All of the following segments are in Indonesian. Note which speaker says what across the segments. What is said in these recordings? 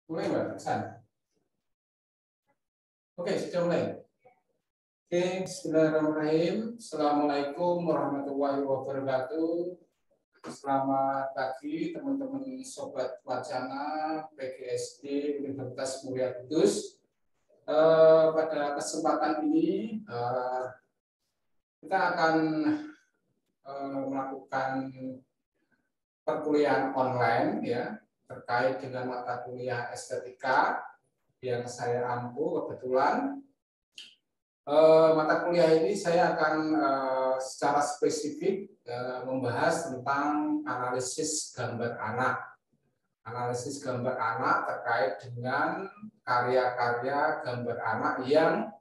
Speaker 1: Mulai Mbak Hasan. Oke, sudah mulai. Oke, bismillahirrahmanirrahim. Assalamualaikum warahmatullahi wabarakatuh. Selamat pagi teman-teman Sobat Wacana PGSD Universitas Mulia Kudus. Pada kesempatan ini kita akan melakukan perkuliahan online ya terkait dengan mata kuliah estetika yang saya ampu kebetulan. Mata kuliah ini saya akan secara spesifik membahas tentang analisis gambar anak. Analisis gambar anak terkait dengan karya-karya gambar anak yang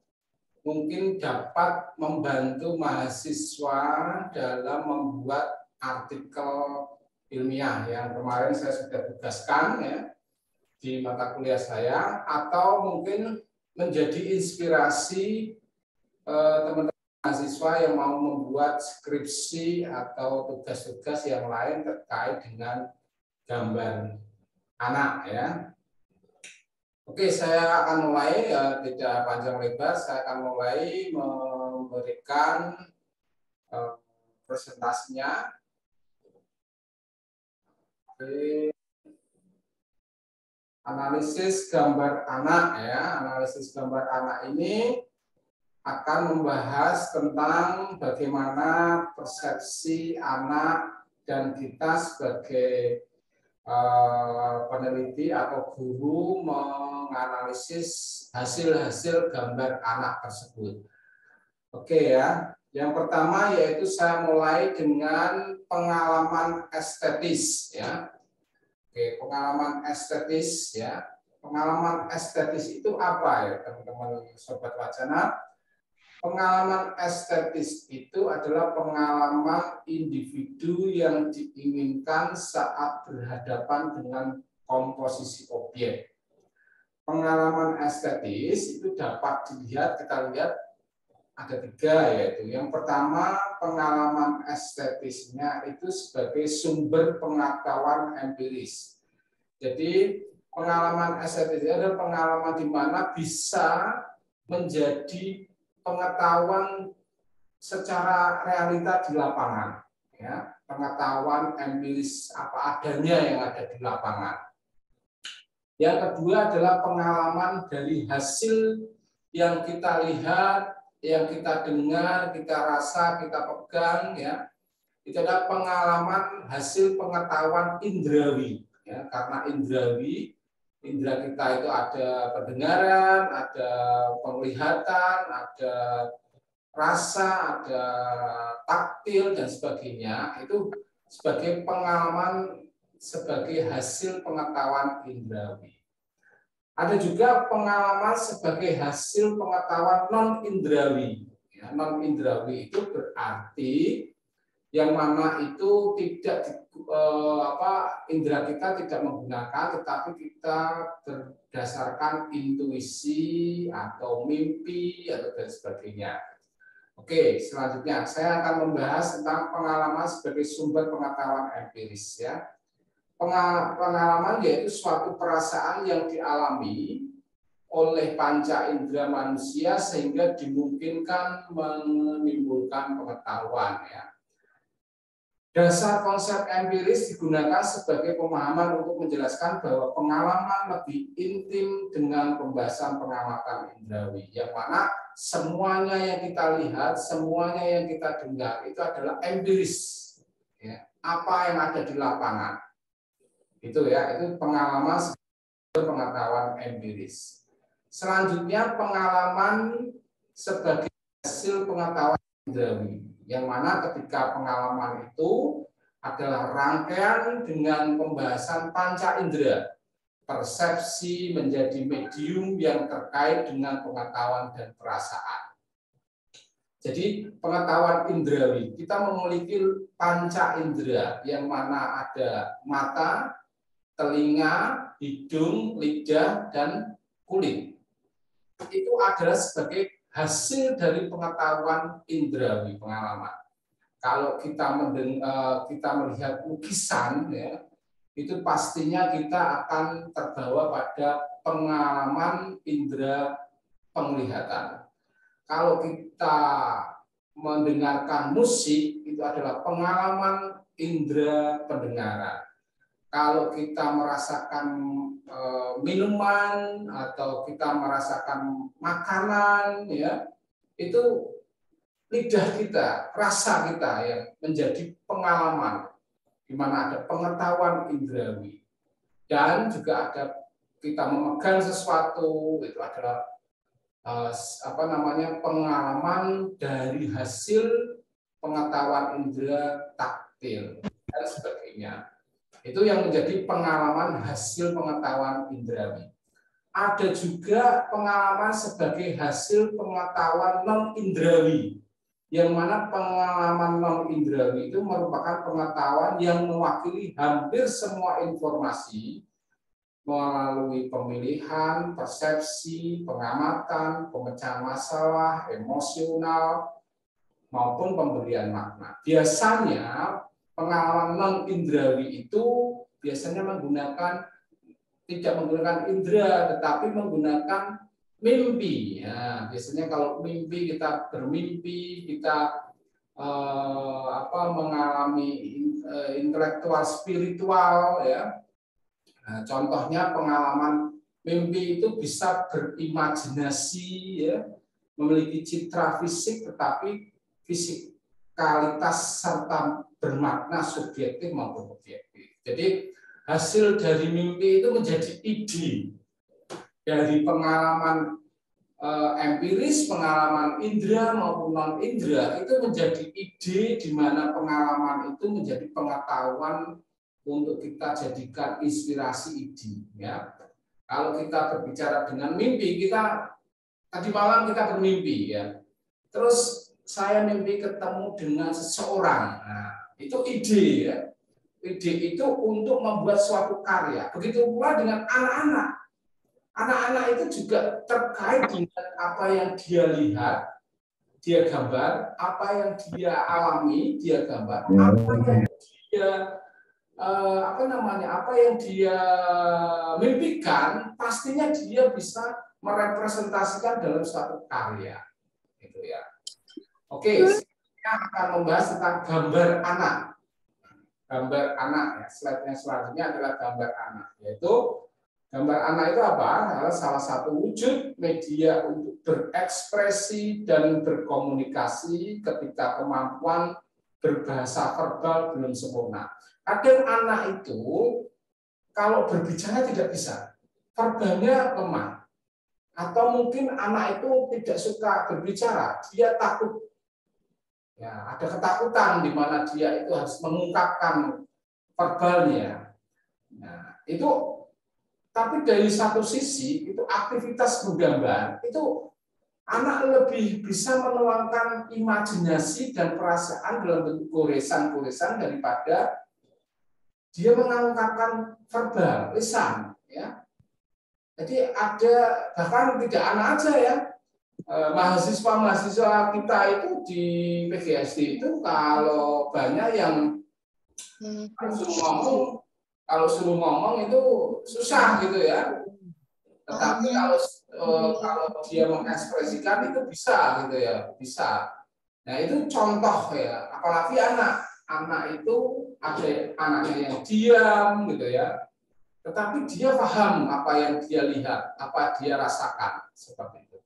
Speaker 1: mungkin dapat membantu mahasiswa dalam membuat artikel ilmiah yang kemarin saya sudah tugaskan ya di mata kuliah saya, atau mungkin menjadi inspirasi teman-teman mahasiswa yang mau membuat skripsi atau tugas-tugas yang lain terkait dengan gambar anak ya. Oke, saya akan mulai tidak panjang lebar, saya akan mulai memberikan presentasinya. Oke. Analisis gambar anak ya. Analisis gambar anak ini akan membahas tentang bagaimana persepsi anak dan kita sebagai peneliti atau guru menganalisis hasil-hasil gambar anak tersebut. Oke ya. Yang pertama yaitu saya mulai dengan pengalaman estetis ya. Oke, pengalaman estetis ya. Pengalaman estetis itu apa ya teman-teman Sobat Wacana? Pengalaman estetis itu adalah pengalaman individu yang diinginkan saat berhadapan dengan komposisi objek. Pengalaman estetis itu dapat dilihat, kita lihat ada tiga, yaitu yang pertama pengalaman estetisnya itu sebagai sumber pengetahuan empiris. Jadi pengalaman estetis adalah pengalaman di mana bisa menjadi pengetahuan secara realita di lapangan, ya, pengetahuan empiris apa adanya yang ada di lapangan. Yang kedua adalah pengalaman dari hasil yang kita lihat, yang kita dengar, kita rasa, kita pegang, ya, itu adalah pengalaman hasil pengetahuan indrawi, ya, karena indrawi, indra kita itu ada pendengaran, ada penglihatan, ada rasa, ada taktil dan sebagainya, itu sebagai pengalaman sebagai hasil pengetahuan indrawi. Ada juga pengalaman sebagai hasil pengetahuan non-indrawi. Ya, non-indrawi itu berarti yang mana itu tidak indera kita tidak menggunakan, tetapi kita berdasarkan intuisi atau mimpi atau dan sebagainya. Oke, selanjutnya saya akan membahas tentang pengalaman sebagai sumber pengetahuan empiris ya. Pengalaman yaitu suatu perasaan yang dialami oleh panca indera manusia sehingga dimungkinkan menimbulkan pengetahuan ya. Dasar konsep empiris digunakan sebagai pemahaman untuk menjelaskan bahwa pengalaman lebih intim dengan pembahasan pengamatan indrawi, yang mana semuanya yang kita lihat, semuanya yang kita dengar itu adalah empiris ya, apa yang ada di lapangan. Itu ya, itu pengalaman sebagai pengetahuan empiris. Selanjutnya pengalaman sebagai hasil pengetahuan indrawi, yang mana ketika pengalaman itu adalah rangkaian dengan pembahasan panca indera, persepsi menjadi medium yang terkait dengan pengetahuan dan perasaan. Jadi pengetahuan indrawi, kita memiliki panca indera yang mana ada mata, telinga, hidung, lidah, dan kulit. Itu adalah sebagai hasil dari pengetahuan indrawi, pengalaman. Kalau kita melihat lukisan, ya, itu pastinya kita akan terbawa pada pengalaman indera penglihatan. Kalau kita mendengarkan musik, itu adalah pengalaman indera pendengaran. Kalau kita merasakan minuman atau kita merasakan makanan, ya, itu lidah kita, rasa kita yang menjadi pengalaman, di mana ada pengetahuan indrawi. Dan juga ada kita memegang sesuatu, itu adalah pengalaman dari hasil pengetahuan indera taktil dan sebagainya. Itu yang menjadi pengalaman hasil pengetahuan indrawi. Ada juga pengalaman sebagai hasil pengetahuan non indrawi, yang mana pengalaman non indrawi itu merupakan pengetahuan yang mewakili hampir semua informasi melalui pemilihan, persepsi, pengamatan, pemecahan masalah, emosional, maupun pemberian makna. Biasanya pengalaman non indrawi itu biasanya tidak menggunakan indera, tetapi menggunakan mimpi. Ya, biasanya kalau mimpi, kita bermimpi, kita mengalami intelektual spiritual, ya. Nah, contohnya pengalaman mimpi itu bisa berimajinasi, ya, memiliki citra fisik, tetapi fisikalitas serta bermakna subjektif maupun objektif. Jadi hasil dari mimpi itu menjadi ide dari pengalaman empiris, pengalaman indera maupun non indera, itu menjadi ide di mana pengalaman itu menjadi pengetahuan untuk kita jadikan inspirasi ide. Ya, kalau kita berbicara dengan mimpi, kita tadi malam kita bermimpi, ya. Terus saya mimpi ketemu dengan seseorang. Nah, itu ide, ya. Ide itu untuk membuat suatu karya. Begitu pula dengan anak-anak. Anak-anak itu juga terkait dengan apa yang dia lihat, dia gambar, apa yang dia alami, dia gambar, apa yang dia apa yang dia mimpikan, pastinya dia bisa merepresentasikan dalam suatu karya, gitu ya. Oke, saya akan membahas tentang gambar anak. Gambar anak, ya. Slide-nya selanjutnya adalah gambar anak, yaitu gambar anak itu apa? Adalah salah satu wujud media untuk berekspresi dan berkomunikasi ketika kemampuan berbahasa verbal belum sempurna. Kadang anak itu kalau berbicara tidak bisa, verbalnya lemah. Atau mungkin anak itu tidak suka berbicara, dia takut. Ya, ada ketakutan di mana dia itu harus mengungkapkan verbalnya. Nah, itu tapi dari satu sisi itu aktivitas menggambar itu anak lebih bisa menuangkan imajinasi dan perasaan dalam bentuk goresan-goresan daripada dia mengungkapkan verbal, lisan, ya. Jadi ada bahkan tidak anak aja, ya, mahasiswa kita itu di PGSD itu kalau banyak yang kalau suruh ngomong itu susah gitu, ya. Tetapi kalau dia mengekspresikan itu bisa gitu, ya, bisa. Nah itu contoh, ya, apalagi anak itu ada anaknya yang diam gitu, ya, tetapi dia paham apa yang dia lihat, apa dia rasakan, seperti itu.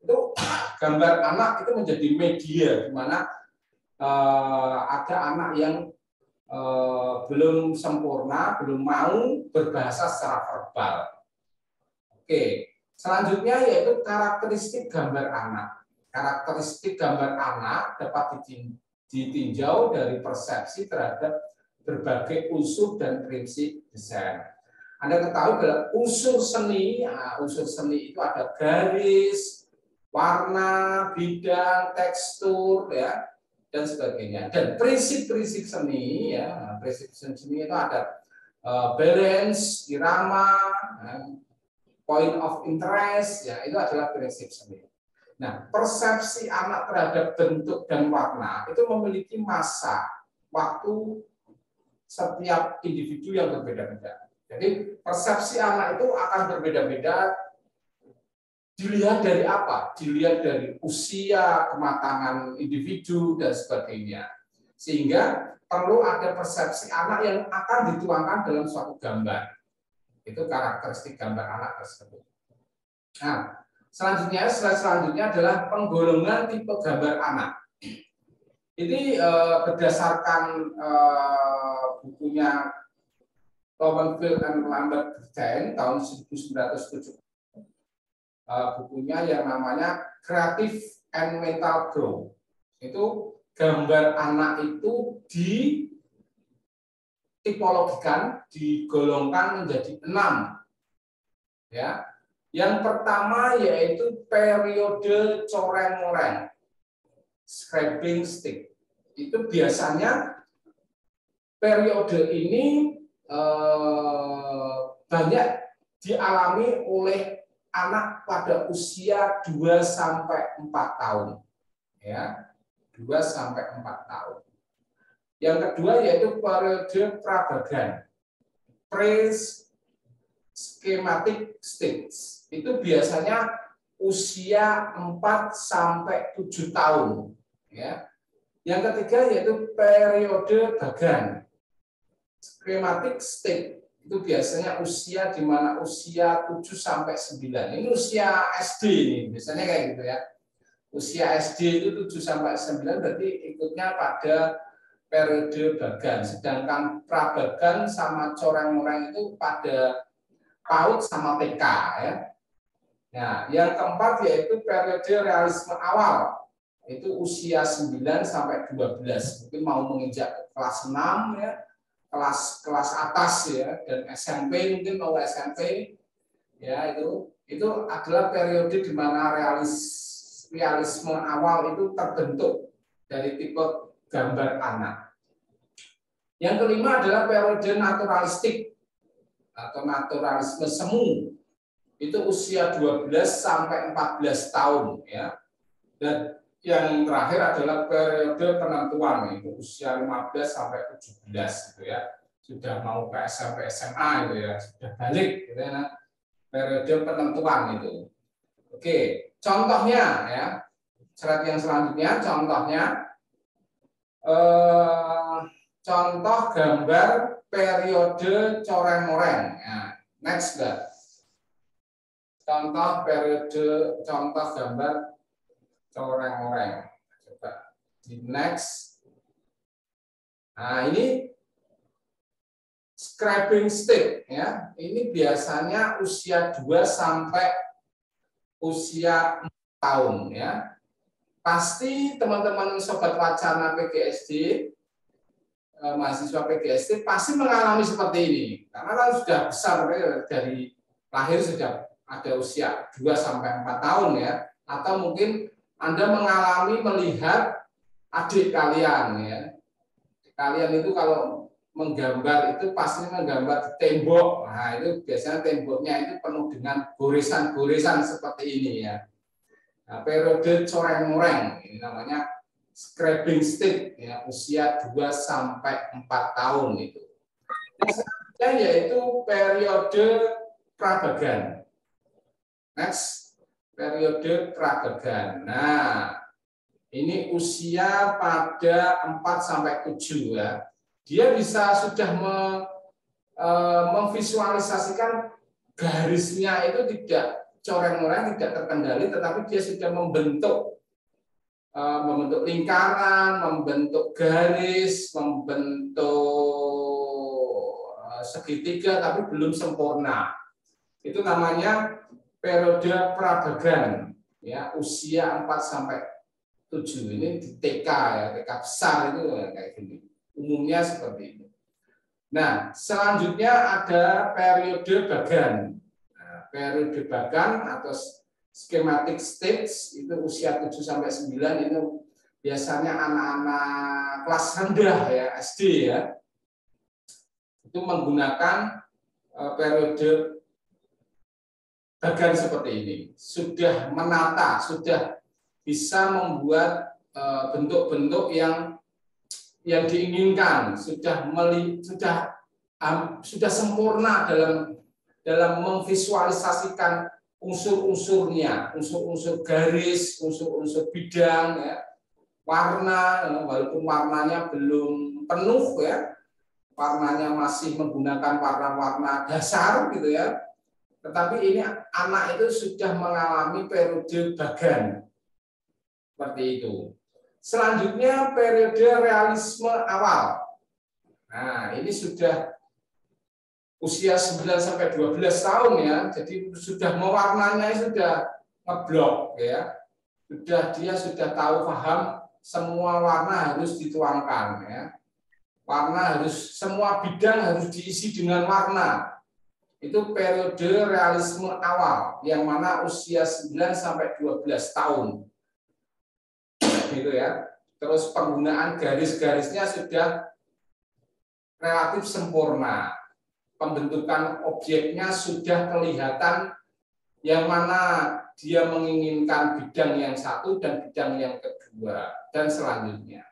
Speaker 1: Itu gambar anak itu menjadi media di mana ada anak yang belum sempurna, belum mau berbahasa secara verbal. Oke, selanjutnya yaitu karakteristik gambar anak. Karakteristik gambar anak dapat ditinjau dari persepsi terhadap berbagai unsur dan prinsip desain. Anda ketahui bahwa unsur seni itu ada garis, warna, bidang, tekstur, ya, dan sebagainya. Dan prinsip-prinsip seni, ya, prinsip seni itu ada balance, irama, point of interest, ya, itu adalah prinsip seni. Nah, persepsi anak terhadap bentuk dan warna itu memiliki masa waktu setiap individu yang berbeda-beda. Jadi persepsi anak itu akan berbeda-beda. Dilihat dari apa? Dilihat dari usia, kematangan individu, dan sebagainya. Sehingga perlu ada persepsi anak yang akan dituangkan dalam suatu gambar. Itu karakteristik gambar anak tersebut. Nah, slide selanjutnya adalah penggolongan tipe gambar anak. Ini berdasarkan bukunya Lowenfeld and Lambert tahun 1970. Bukunya yang namanya Creative and Mental Growth. Itu gambar anak itu ditipologikan, digolongkan menjadi 6. Ya. Yang pertama yaitu periode coreng-moreng, scraping stick. Itu biasanya periode ini banyak dialami oleh anak pada usia 2 sampai 4 tahun. Ya, 2 sampai 4 tahun. Yang kedua yaitu periode prabagan, pre-schematic stage. Itu biasanya usia 4 sampai 7 tahun. Ya. Yang ketiga yaitu periode bagan, schematic stage. Itu biasanya usia di mana usia 7 sampai 9. Ini usia SD nih, biasanya kayak gitu ya. Usia SD itu 7 sampai 9 berarti ikutnya pada periode bagan. Sedangkan prabagan sama coreng-moreng itu pada PAUD sama TK ya. Nah, yang keempat yaitu periode realisme awal. Itu usia 9 sampai 12. Mungkin mau menginjak kelas 6 ya. Kelas atas ya, dan SMP mungkin mau SMP ya, itu adalah periode di mana realisme awal itu terbentuk dari tipe gambar anak. Yang kelima adalah periode naturalistik atau naturalisme semu. Itu usia 12 sampai 14 tahun ya. Dan yang terakhir adalah periode penentuan, itu usia 15 sampai 17 gitu ya. Sudah mau ke SMP SMA gitu ya, sudah balik gitu ya. Periode penentuan itu. Oke, contohnya ya. Slide yang selanjutnya contohnya contoh gambar periode coreng-moreng. Nah, next guys. Contoh gambar coreng-moreng. Coba di next. Nah, ini scraping stick ya. Ini biasanya usia 2 sampai usia 4 tahun ya. Pasti teman-teman sobat wacana PGSD, mahasiswa PGSD pasti mengalami seperti ini. Karena kan sudah besar dari lahir sudah ada usia 2 sampai 4 tahun ya. Atau mungkin Anda mengalami melihat adik kalian ya. Kalian itu kalau menggambar itu pasti menggambar di tembok. Nah, itu biasanya temboknya itu penuh dengan goresan-goresan seperti ini ya. Nah, periode coreng-moreng ini namanya scraping stick ya, usia 2 sampai 4 tahun itu. Yang selanjutnya yaitu periode prabagan. Next. Periode prabagan. Nah, ini usia pada 4 sampai 7 ya. Dia bisa sudah memvisualisasikan garisnya itu tidak coreng-moreng, tidak terkendali, tetapi dia sudah membentuk lingkaran, membentuk garis, membentuk segitiga, tapi belum sempurna. Itu namanya periode prabagan ya, usia 4 sampai 7. Ini di TK ya, TK besar itu kayak gini. Umumnya seperti itu. Nah, selanjutnya ada periode bagan. Nah, periode bagan atau schematic stage itu usia 7 sampai 9 itu biasanya anak-anak kelas rendah ya, SD ya. Itu menggunakan periode bagan seperti ini. Sudah menata, sudah bisa membuat bentuk-bentuk yang yang diinginkan, sudah sempurna dalam memvisualisasikan unsur-unsurnya, unsur-unsur garis, unsur-unsur bidang, ya, warna, walaupun warnanya belum penuh, ya, warnanya masih menggunakan warna-warna dasar, gitu ya. Tetapi ini anak itu sudah mengalami periode bagan, seperti itu. Selanjutnya periode realisme awal. Nah, ini sudah usia 9-12 tahun, ya. Jadi sudah mewarnanya sudah ngeblok, ya. Dia sudah tahu paham semua warna harus dituangkan, ya. Warna harus, semua bidang harus diisi dengan warna. Itu periode realisme awal yang mana usia 9-12 tahun. Gitu ya. Terus penggunaan garis-garisnya sudah relatif sempurna. Pembentukan objeknya sudah kelihatan yang mana dia menginginkan bidang yang satu dan bidang yang kedua dan selanjutnya.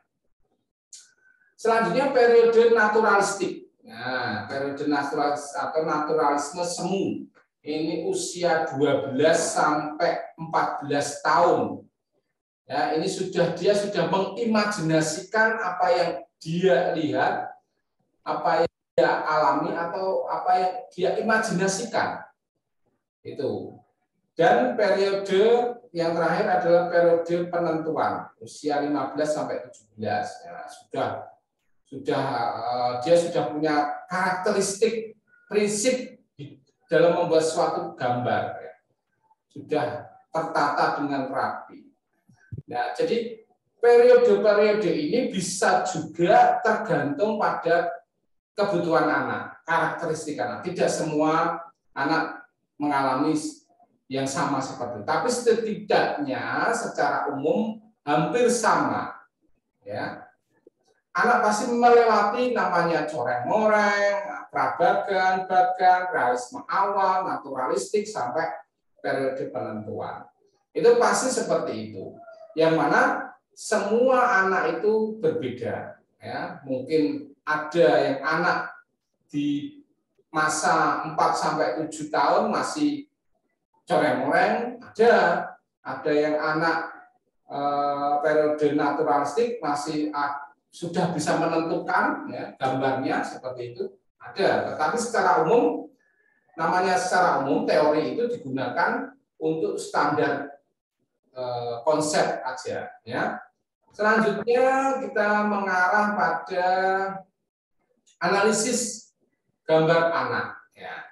Speaker 1: Selanjutnya periode naturalistik. Nah, periode naturalis atau naturalisme semu. Ini usia 12-14 tahun. Ya, ini dia sudah mengimajinasikan apa yang dia lihat, apa yang dia alami atau apa yang dia imajinasikan. Itu. Dan periode yang terakhir adalah periode penentuan, usia 15-17. Ya, dia sudah punya karakteristik prinsip dalam membuat suatu gambar, ya. Sudah tertata dengan rapi. Nah, jadi periode-periode ini bisa juga tergantung pada kebutuhan anak, karakteristik anak. Tidak semua anak mengalami yang sama seperti itu, tapi setidaknya secara umum hampir sama, ya. Anak pasti melewati namanya coreng-moreng, prabagan, bagan, realisme awal, naturalistik, sampai periode penentuan. Itu pasti seperti itu. Yang mana semua anak itu berbeda. Ya. Mungkin ada yang anak di masa 4-7 tahun masih coreng-moreng, ada yang anak periode naturalistik masih sudah bisa menentukan, ya, gambarnya seperti itu, ada. Tetapi secara umum, secara umum teori itu digunakan untuk standar konsep aja, ya. Selanjutnya kita mengarah pada analisis gambar anak, ya.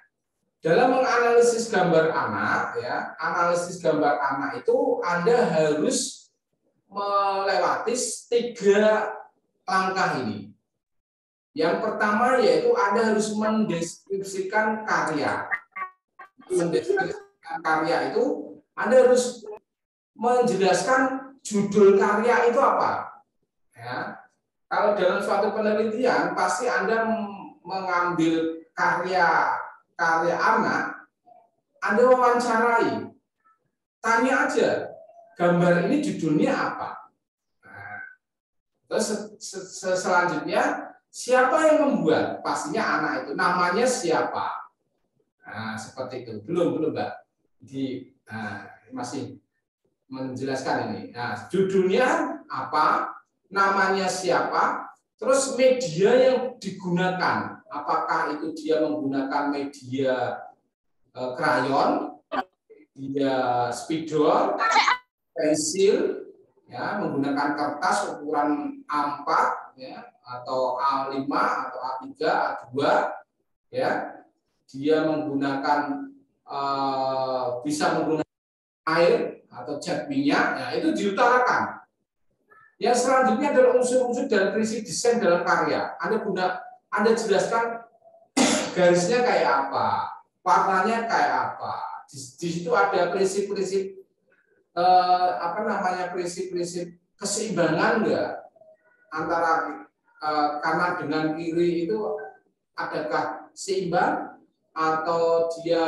Speaker 1: Dalam menganalisis gambar anak, ya, analisis gambar anak itu Anda harus melewati 3 langkah ini. Yang pertama yaitu Anda harus mendeskripsikan karya. Mendeskripsikan karya itu Anda harus menjelaskan judul karya itu apa. Ya. Kalau dalam suatu penelitian pasti Anda mengambil karya anak, Anda wawancarai, tanya aja, gambar ini judulnya apa. Terus selanjutnya, siapa yang membuat? Pastinya anak itu. Namanya siapa? Nah, seperti itu. Belum Mbak. Masih menjelaskan ini. Nah, judulnya apa? Namanya siapa? Terus media yang digunakan. Apakah itu dia menggunakan media krayon, media spidol, pensil, ya, menggunakan kertas ukuran A4, ya, atau A5 atau A3, A2, ya. Dia menggunakan bisa menggunakan air atau cat minyak, ya, itu diutarakan. Yang selanjutnya adalah unsur-unsur dan prinsip desain dalam karya. Anda jelaskan garisnya kayak apa, warnanya kayak apa. Di situ ada prinsip-prinsip prinsip-prinsip keseimbangan enggak antara kanan dengan kiri itu, adakah seimbang atau dia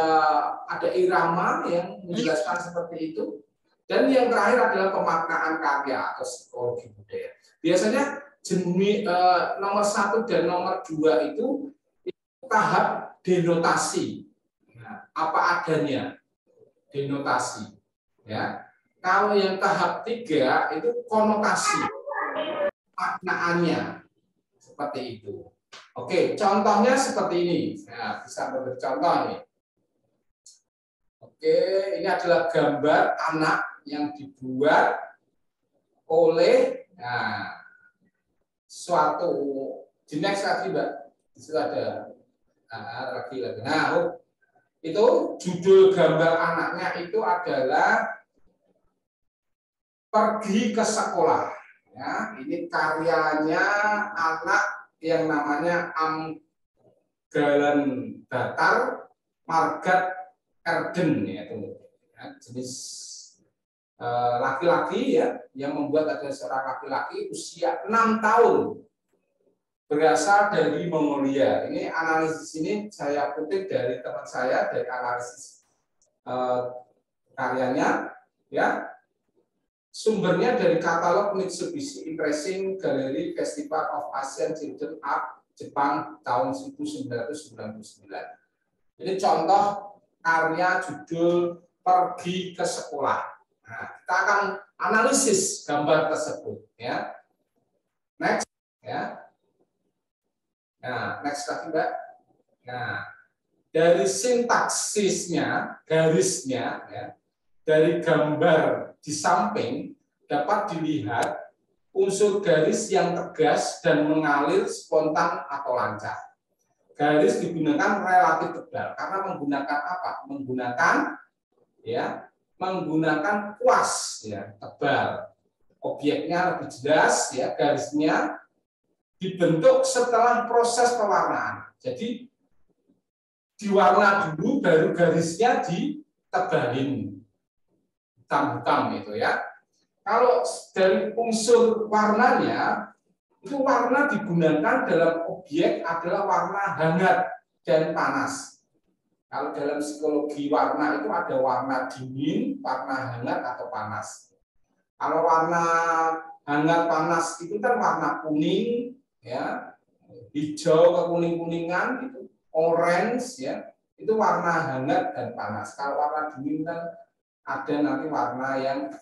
Speaker 1: ada irama yang menjelaskan seperti itu. Dan yang terakhir adalah pemaknaan karya atau psikologi budaya. Biasanya nomor 1 dan nomor 2 itu tahap denotasi. Nah, apa adanya denotasi. Ya. Kalau yang tahap 3 itu konotasi, maknaannya seperti itu. Oke, contohnya seperti ini. Nah, bisa beri contoh nih. Oke, ini adalah gambar anak yang dibuat oleh suatu di next lagi, Mbak. Di situ ada lagi. Nah, itu judul gambar anaknya itu adalah Pergi ke Sekolah. Ya, ini karyanya anak yang namanya Amgalen Datar Margat Erden, yaitu jenis laki-laki ya, yang membuat ada seorang laki-laki usia 6 tahun berasal dari Mongolia. Ini analisis ini saya kutip dari teman saya dari analisis karyanya ya. Sumbernya dari katalog Mitsubishi Impressing Gallery Festival of Asian Children Art Jepang tahun 1999. Ini contoh karya judul Pergi ke Sekolah. Nah, kita akan analisis gambar tersebut ya. Next ya. Nah, next lagi, Mbak. Nah, dari sintaksisnya, garisnya ya, dari gambar di samping dapat dilihat unsur garis yang tegas dan mengalir spontan atau lancar. Garis digunakan relatif tebal karena menggunakan apa? Menggunakan kuas ya, tebal. Obyeknya lebih jelas ya, garisnya dibentuk setelah proses pewarnaan. Jadi diwarna dulu baru garisnya ditebalin. Hitam-hitam itu ya. Kalau dari unsur warnanya, itu warna digunakan dalam objek adalah warna hangat dan panas. Kalau dalam psikologi warna itu ada warna dingin, warna hangat atau panas. Kalau warna hangat panas itu kan warna kuning, ya, hijau kekuning-kuningan, gitu, orange, ya, itu warna hangat dan panas. Kalau warna dingin kan ada nanti warna yang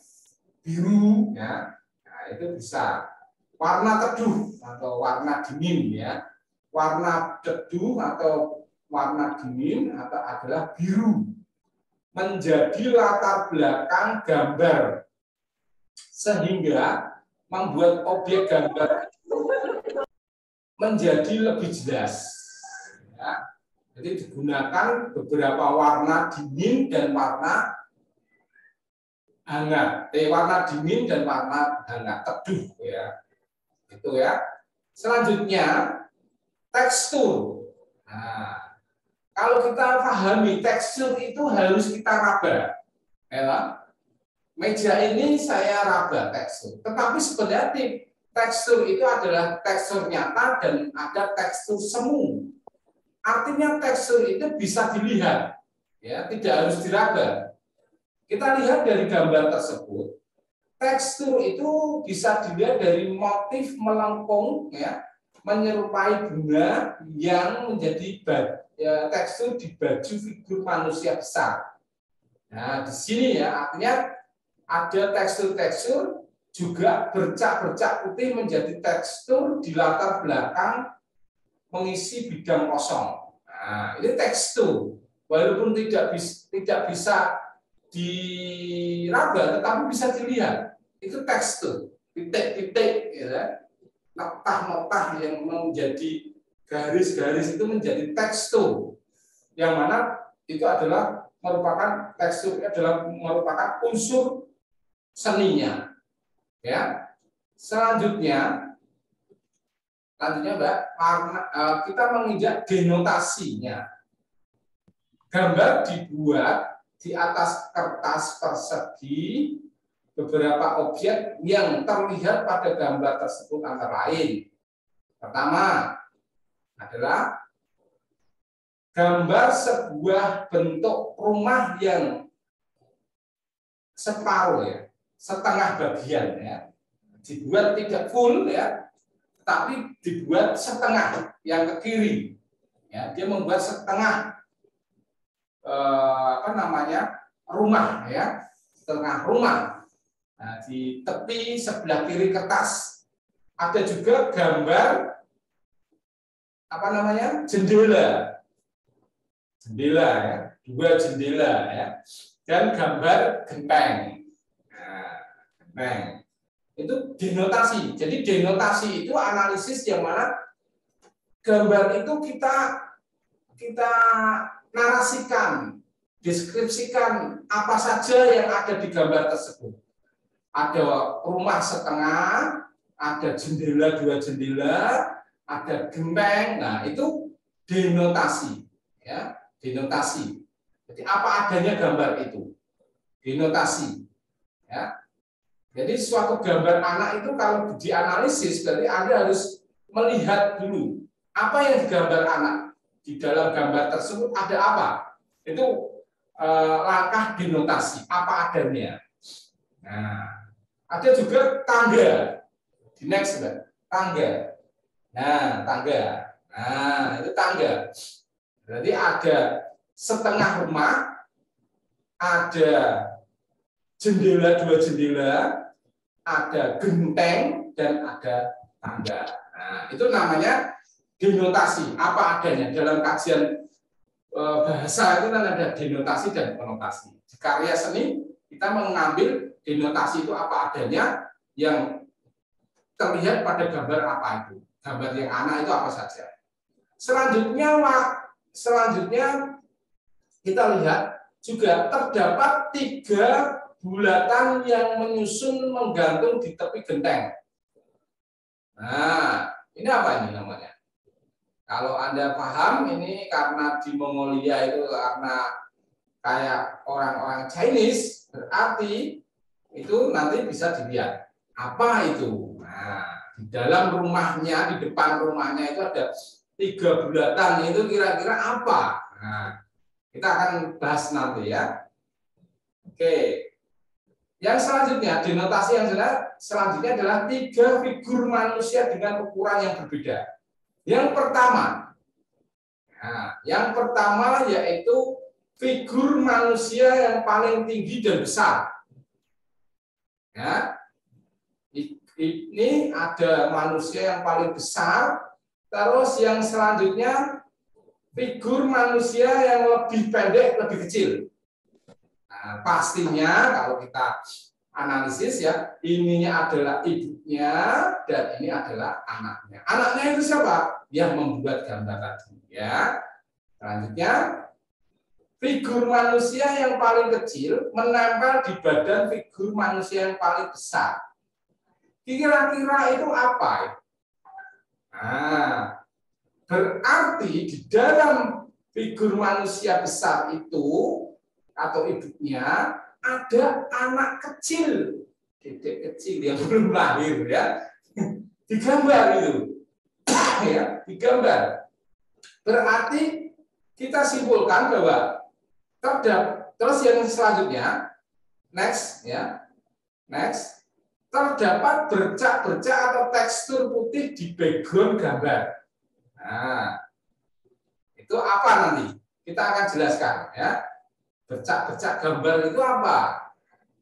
Speaker 1: biru, ya, nah, itu bisa. Warna teduh atau warna dingin, ya, warna teduh atau warna dingin atau adalah biru, menjadi latar belakang gambar sehingga membuat objek gambar itu menjadi lebih jelas. Ya. Jadi digunakan beberapa warna dingin dan warna hangat, warna dingin dan warna hangat teduh ya, itu ya. Selanjutnya tekstur. Nah, kalau kita pahami tekstur itu harus kita raba, ya. Meja ini saya raba tekstur, tetapi sebenarnya tekstur itu adalah tekstur nyata dan ada tekstur semu. Artinya tekstur itu bisa dilihat, ya, tidak harus diraba. Kita lihat dari gambar tersebut, tekstur itu bisa dilihat dari motif melengkung, ya, menyerupai bunga yang menjadi tekstur di baju figur manusia besar. Nah, di sini ya, artinya ada tekstur-tekstur juga bercak-bercak putih menjadi tekstur di latar belakang mengisi bidang kosong. Nah, ini tekstur, walaupun tidak bisa diraba, tetapi bisa dilihat. Itu tekstur, titik-titik, ya, notah-notah yang menjadi garis-garis itu menjadi tekstur, yang mana itu adalah merupakan tekstur adalah merupakan unsur seninya. Ya, selanjutnya, Mbak, kita menginjak denotasinya. Gambar dibuat di atas kertas persegi beberapa objek yang terlihat pada gambar tersebut antara lain. Pertama adalah gambar sebuah bentuk rumah yang separuh, ya, setengah bagian, ya, dibuat tidak full, ya, tapi dibuat setengah yang ke kiri. Ya, dia membuat setengah rumah, ya, setengah rumah. Nah, di tepi sebelah kiri kertas ada juga gambar jendela, ya, 2 jendela, ya, dan gambar genteng. Nah, genteng. Itu denotasi. Jadi denotasi itu analisis yang mana gambar itu kita narasikan, deskripsikan apa saja yang ada di gambar tersebut. Ada rumah setengah, ada jendela 2 jendela, ada genteng. Nah, itu denotasi, ya, denotasi. Jadi apa adanya gambar itu, denotasi, ya. Jadi suatu gambar anak itu kalau dianalisis berarti Anda harus melihat dulu apa yang digambar anak. Di dalam gambar tersebut ada apa? Itu langkah denotasi, apa adanya. Nah, ada juga tangga. Di next, tangga. Nah, tangga. Nah, itu tangga. Berarti ada setengah rumah, ada jendela 2 jendela, ada genteng, dan ada tangga. Nah, itu namanya denotasi, apa adanya. Dalam kajian bahasa itu kan ada denotasi dan konotasi. Di karya seni kita mengambil denotasi itu apa adanya yang terlihat pada gambar apa itu. Gambar yang anak itu apa saja. Selanjutnya kita lihat juga terdapat 3 bulatan yang menyusun menggantung di tepi genteng. Nah, ini apa ini namanya? Kalau Anda paham, ini karena di Mongolia itu karena kayak orang-orang Chinese, berarti itu nanti bisa dilihat. Apa itu? Nah, di dalam rumahnya, di depan rumahnya itu ada 3 bulatan, itu kira-kira apa? Nah, kita akan bahas nanti, ya. Oke. Yang selanjutnya, denotasi yang selanjutnya adalah 3 figur manusia dengan ukuran yang berbeda. Yang pertama yaitu figur manusia yang paling tinggi dan besar. Ya, ini ada manusia yang paling besar, terus yang selanjutnya figur manusia yang lebih pendek, lebih kecil. Nah, pastinya kalau kita analisis, ya, ininya adalah ibunya dan ini adalah anaknya. Anaknya itu siapa? Yang membuat gambar tadi, ya. Selanjutnya, figur manusia yang paling kecil menempel di badan figur manusia yang paling besar. Kira-kira itu apa? Nah, berarti di dalam figur manusia besar itu atau ibunya ada anak kecil, dedek kecil yang belum lahir, ya, digambar itu, ya, digambar. Berarti kita simpulkan bahwa terus yang selanjutnya, next, ya, next, terdapat bercak-bercak atau tekstur putih di background gambar. Nah, itu apa nanti? Kita akan jelaskan, ya. Bercak-bercak gambar itu apa?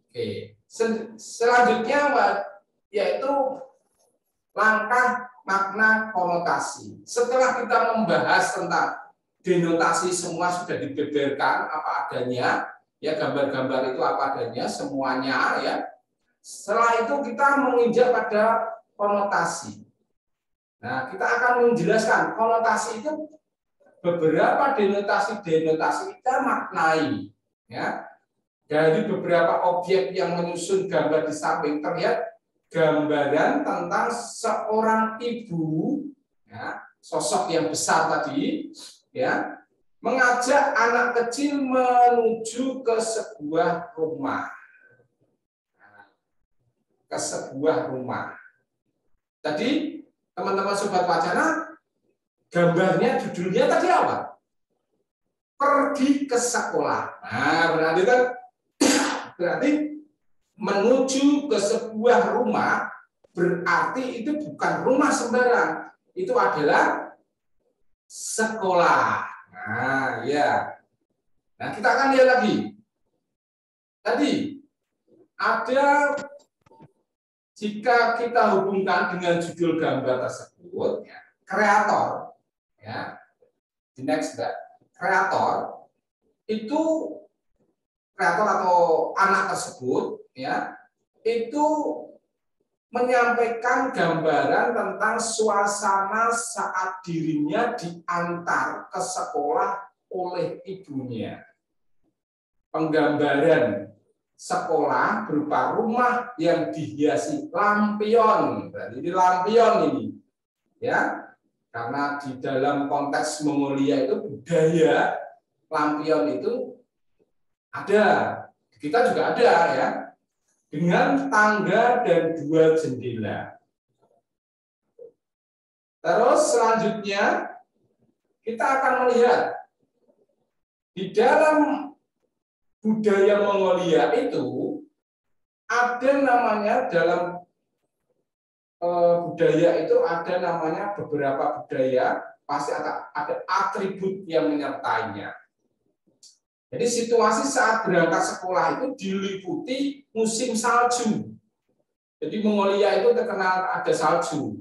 Speaker 1: Oke. Selanjutnya yaitu langkah makna konotasi. Setelah kita membahas tentang denotasi, semua sudah dibeberkan apa adanya, ya, gambar-gambar itu apa adanya semuanya, ya. Setelah itu kita menginjak pada konotasi. Nah, kita akan menjelaskan konotasi itu beberapa denotasi kita maknai. Ya, dari beberapa objek yang menyusun gambar di samping terlihat gambaran tentang seorang ibu, ya, sosok yang besar tadi, ya, mengajak anak kecil menuju ke sebuah rumah, Tadi teman-teman sobat wacana, gambarnya judulnya tadi apa? Pergi ke sekolah. Nah, berarti menuju ke sebuah rumah berarti itu bukan rumah sembarang, itu adalah sekolah. Nah, ya. Nah, kita akan lihat lagi. Tadi ada, jika kita hubungkan dengan judul gambar tersebut, ya, kreator, ya, di next slide, kreator itu, kreator atau anak tersebut, ya, itu menyampaikan gambaran tentang suasana saat dirinya diantar ke sekolah oleh ibunya. Penggambaran sekolah berupa rumah yang dihiasi lampion. Berarti ini lampion ini, ya, karena di dalam konteks Mongolia itu budaya lampion itu ada, kita juga ada, ya, dengan tangga dan 2 jendela. Terus selanjutnya kita akan melihat di dalam budaya Mongolia itu ada namanya, dalam budaya itu ada namanya, beberapa budaya pasti ada atribut yang menyertainya. Jadi situasi saat berangkat sekolah itu diliputi musim salju. Jadi Mongolia itu terkenal ada salju,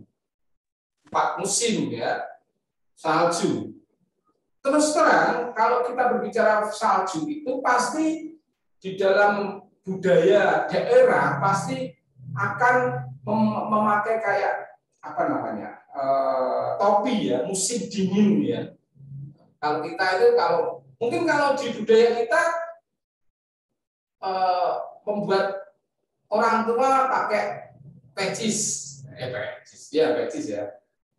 Speaker 1: 4 musim, ya, salju. Terus terang, kalau kita berbicara salju itu pasti di dalam budaya daerah pasti akan memakai kayak apa namanya, topi, ya, musim dingin, ya. Kalau kita itu, kalau mungkin kalau di budaya kita membuat orang tua pakai pecis,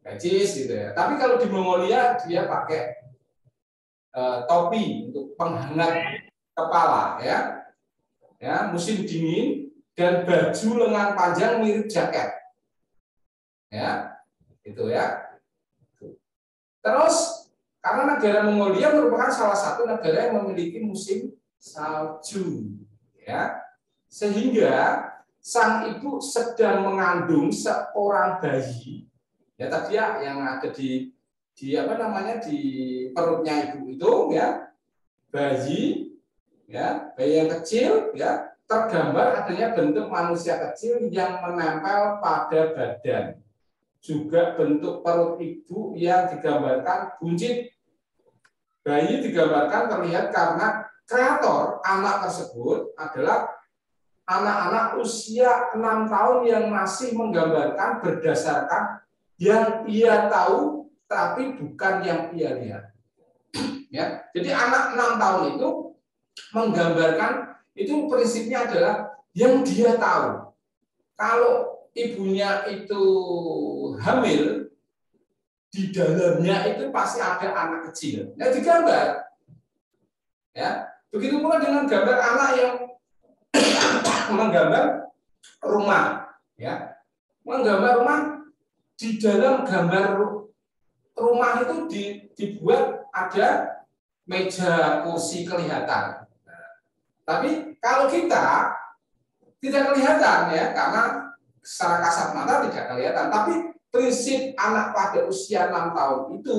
Speaker 1: pecis gitu ya. Tapi kalau di Mongolia dia pakai topi untuk penghangat kepala, ya, ya, musim dingin, dan baju lengan panjang mirip jaket, ya, itu ya. Terus karena negara Mongolia merupakan salah satu negara yang memiliki musim salju, ya, sehingga sang ibu sedang mengandung seorang bayi, ya, tadi ya, yang ada di apa namanya, di perutnya ibu itu, ya, bayi, ya, bayi yang kecil, ya, tergambar adanya bentuk manusia kecil yang menempel pada badan, juga bentuk perut ibu yang digambarkan buncit. Bayi digambarkan terlihat karena kreator anak tersebut adalah anak-anak usia 6 tahun yang masih menggambarkan berdasarkan yang ia tahu tapi bukan yang ia lihat, ya. Jadi anak 6 tahun itu menggambarkan, itu prinsipnya adalah yang dia tahu. Kalau ibunya itu hamil, di dalamnya itu pasti ada anak kecil, ya, digambar, ya. Begitu pula dengan gambar anak yang menggambar rumah, ya, menggambar rumah. Di dalam gambar rumah itu dibuat ada meja, kursi kelihatan. Nah, tapi kalau kita tidak kelihatan, ya, karena secara kasat mata tidak kelihatan. Tapi prinsip anak pada usia 6 tahun itu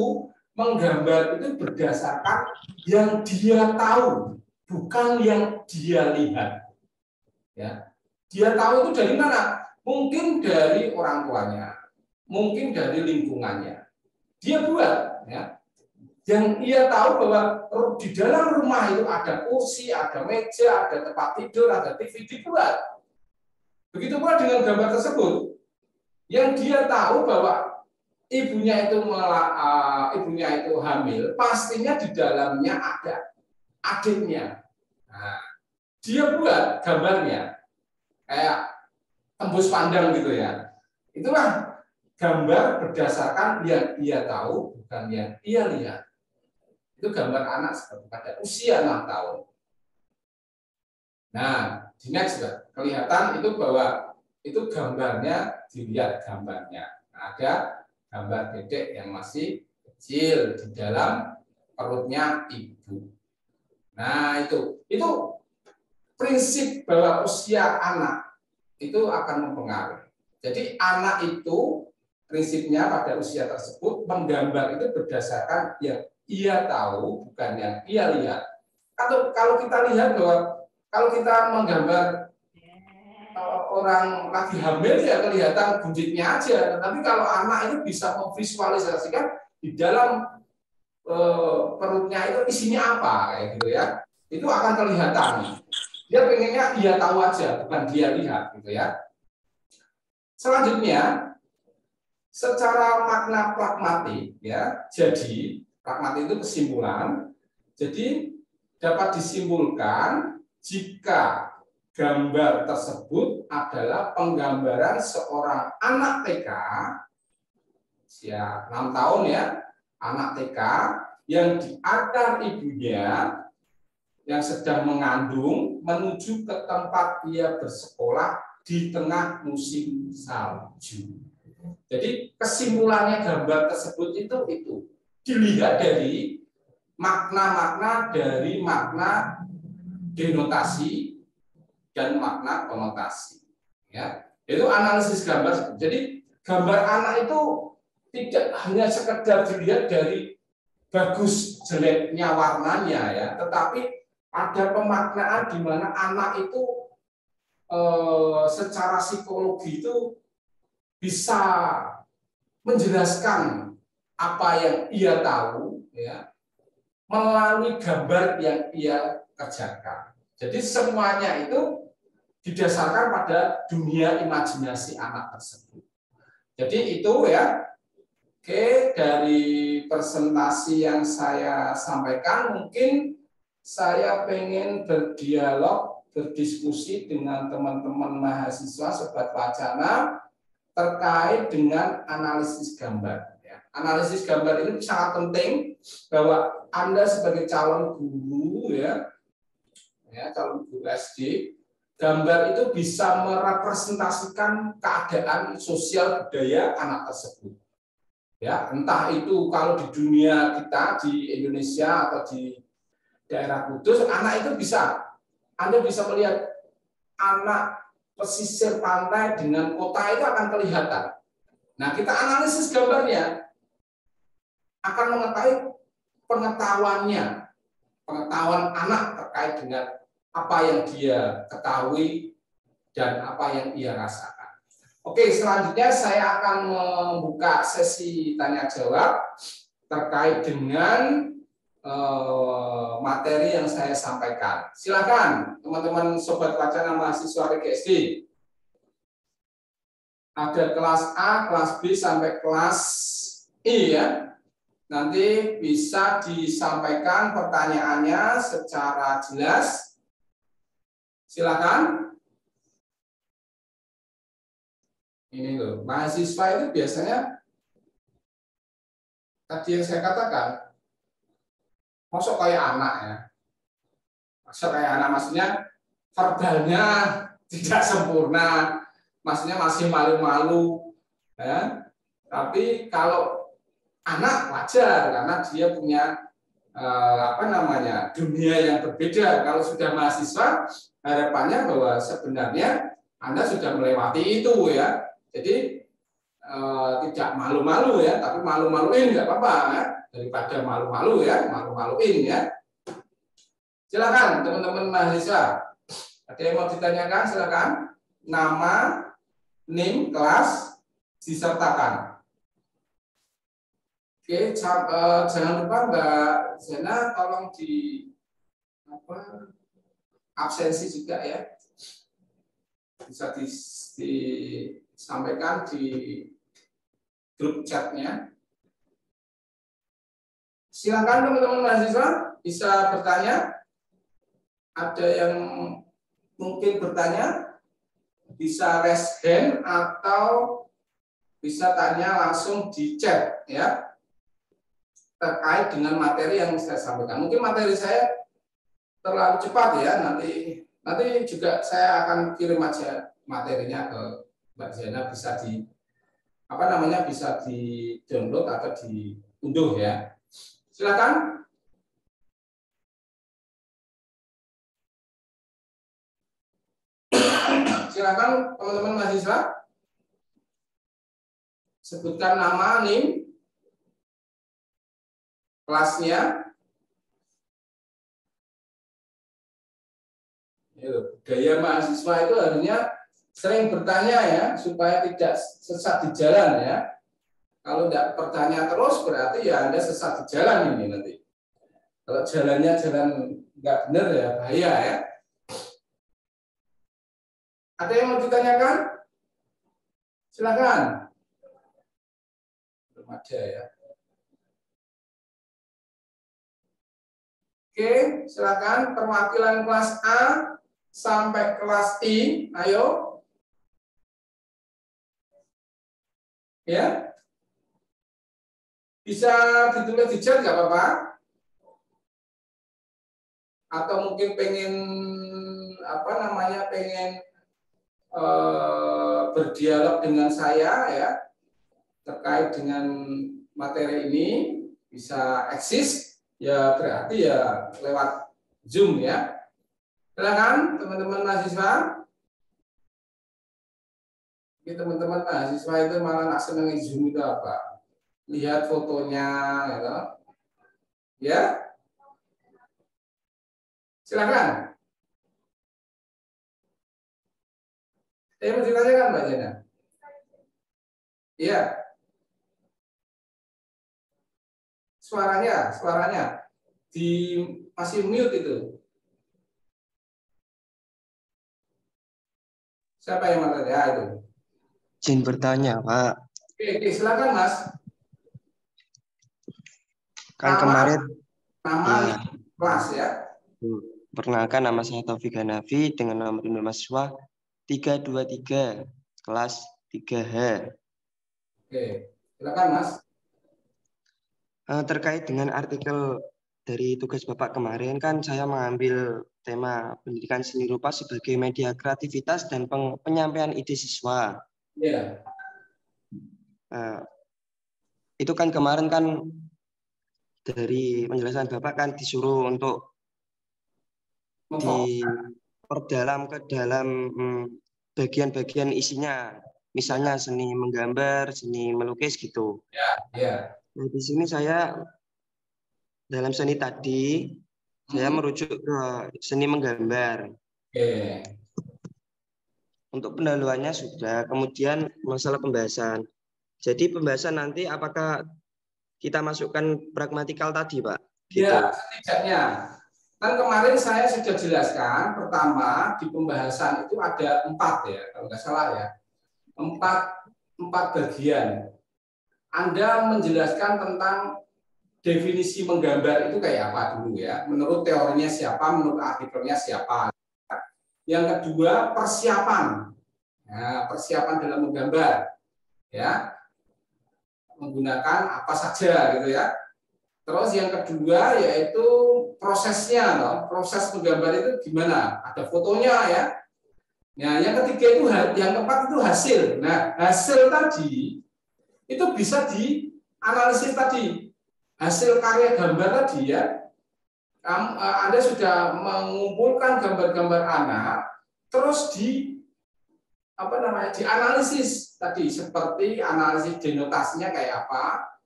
Speaker 1: menggambar itu berdasarkan yang dia tahu, bukan yang dia lihat, ya. Dia tahu itu dari mana? Mungkin dari orang tuanya, mungkin dari lingkungannya. Dia buat, ya. Yang ia tahu bahwa di dalam rumah itu ada kursi, ada meja, ada tempat tidur, ada TV, dibuat. Begitu pula dengan gambar tersebut. Yang dia tahu bahwa ibunya itu hamil, pastinya di dalamnya ada adiknya. Nah, dia buat gambarnya kayak tembus pandang gitu, ya. Itulah gambar berdasarkan yang ia tahu, bukan yang ia lihat. Itu gambar anak pada usia 6 tahun. Nah, di next, kelihatan itu bahwa itu gambarnya, dilihat gambarnya. Nah, ada gambar dedek yang masih kecil di dalam perutnya ibu. Nah, itu prinsip bahwa usia anak itu akan mempengaruhi. Jadi anak itu prinsipnya pada usia tersebut menggambar itu berdasarkan yang ia tahu, bukan yang ia lihat. Atau kalau kita lihat bahwa kalau kita menggambar orang lagi hamil ya kelihatan buntutnya aja, tapi kalau anak itu bisa memvisualisasikan di dalam perutnya itu isinya apa kayak gitu ya, itu akan kelihatan. Dia pengennya dia tahu aja, bukan dia lihat gitu ya. Selanjutnya, secara makna pragmatik ya, jadi pragmatik itu kesimpulan. Jadi dapat disimpulkan jika gambar tersebut adalah penggambaran seorang anak TK usia 6 tahun ya, anak TK yang diantar ibunya yang sedang mengandung menuju ke tempat dia bersekolah di tengah musim salju. Jadi kesimpulannya gambar tersebut itu dilihat dari makna-makna dari makna denotasi dan makna konotasi. Ya, itu analisis gambar. Jadi gambar anak itu tidak hanya sekedar dilihat dari bagus jeleknya warnanya ya, tetapi ada pemaknaan di mana anak itu secara psikologi itu bisa menjelaskan apa yang ia tahu ya melalui gambar yang ia kerjakan. Jadi semuanya itu didasarkan pada dunia imajinasi anak tersebut. Jadi itu ya, oke, dari presentasi yang saya sampaikan, mungkin saya pengen berdialog, berdiskusi dengan teman-teman mahasiswa Sobat Wacana terkait dengan analisis gambar. Analisis gambar ini sangat penting bahwa Anda sebagai calon guru ya calon guru SD, gambar itu bisa merepresentasikan keadaan sosial budaya anak tersebut. Ya, entah itu kalau di dunia kita di Indonesia atau di daerah Kudus, anak itu bisa Anda bisa melihat anak pesisir pantai dengan kota itu akan kelihatan. Nah, kita analisis gambarnya akan mengetahui pengetahuan anak terkait dengan apa yang dia ketahui dan apa yang ia rasakan. Oke, selanjutnya saya akan membuka sesi tanya jawab terkait dengan materi yang saya sampaikan. Silakan teman-teman Sobat Wacana mahasiswa PGSD. Ada kelas A, kelas B sampai kelas I ya. Nanti bisa disampaikan pertanyaannya secara jelas. Silakan. Ini loh, mahasiswa itu biasanya tadi yang saya katakan, masuk kayak anak ya. Masuk kayak anak maksudnya verbalnya tidak sempurna, maksudnya masih malu-malu ya. Tapi kalau anak wajar karena dia punya dunia yang berbeda. Kalau sudah mahasiswa, harapannya bahwa sebenarnya Anda sudah melewati itu ya. Jadi tidak malu-malu ya, tapi malu-maluin nggak apa-apa ya. Daripada malu-malu ya, malu-maluin ya. Silakan teman-teman mahasiswa. Ada yang mau ditanyakan? Silakan. Nama, NIM, kelas disertakan. Oke, jangan lupa Mbak Zena tolong di absensi juga ya. Bisa disampaikan di grup chatnya. Silakan teman-teman mahasiswa bisa bertanya. Ada yang mungkin bertanya, bisa raise hand atau bisa tanya langsung di chat ya. Terkait dengan materi yang saya sampaikan. Mungkin materi saya terlalu cepat ya, nanti juga saya akan kirim aja materinya ke Mbak Zena, bisa bisa di-download atau diunduh ya. Silakan. Silakan teman-teman mahasiswa. Sebutkan nama NIM kelasnya. Gaya mahasiswa itu harusnya sering bertanya ya, supaya tidak sesat di jalan ya. Kalau tidak bertanya terus berarti ya Anda sesat di jalan ini nanti. Kalau jalannya jalan nggak benar ya bahaya ya. Ada yang mau ditanyakan? Silakan. Belum ada ya. Oke, silakan perwakilan kelas A sampai kelas I, ayo. Ya. Bisa ditulis di chat nggak apa-apa? Atau mungkin pengen apa namanya, pengen berdialog dengan saya ya terkait dengan materi ini, bisa eksis ya, berarti ya lewat Zoom ya. Silakan teman-teman mahasiswa. Ini teman-teman mahasiswa itu malah nggak seneng Zoom itu apa? Lihat fotonya gitu. Ya. Silakan. Mau ditanyakan Mbak Jana? Iya. Suaranya masih mute itu. Siapa yang bertanya? Ya, itu.
Speaker 2: Izin bertanya, Pak.
Speaker 1: Oke, silakan Mas.
Speaker 2: Kan kemarin
Speaker 1: nama kelas ya.
Speaker 2: Perkenalkan, nama saya Taufik Hanafi dengan nomor induk mahasiswa 323 kelas 3H.
Speaker 1: Oke, silakan Mas.
Speaker 2: Terkait dengan artikel dari tugas Bapak kemarin, kan saya mengambil tema pendidikan seni rupa sebagai media kreativitas dan penyampaian ide siswa.
Speaker 1: Iya.
Speaker 2: Itu kan kemarin kan dari penjelasan Bapak kan disuruh untuk diperdalam ke dalam bagian-bagian isinya, misalnya seni menggambar, seni melukis gitu.
Speaker 1: Ya.
Speaker 2: Nah, di sini saya dalam seni tadi saya merujuk ke seni menggambar. Untuk pendahuluannya sudah, kemudian masalah pembahasan. Jadi pembahasan nanti apakah kita masukkan pragmatikal tadi, Pak? Gitu.
Speaker 1: Ya, setidaknya. Kan kemarin saya sudah jelaskan, pertama di pembahasan itu ada 4 ya, kalau nggak salah ya. 4 bagian. Anda menjelaskan tentang definisi menggambar itu kayak apa dulu ya. Menurut teorinya siapa, menurut artikelnya siapa. Yang kedua, persiapan. Nah, persiapan dalam menggambar. Ya. Menggunakan apa saja gitu ya. Terus yang kedua yaitu prosesnya, loh. Proses menggambar itu gimana? Ada fotonya ya. Nah, yang ketiga itu, yang keempat itu hasil. Nah, hasil tadi itu bisa dianalisis tadi. Hasil karya gambar tadi ya. Anda sudah mengumpulkan gambar-gambar anak, terus dianalisis tadi, seperti analisis denotasinya kayak apa,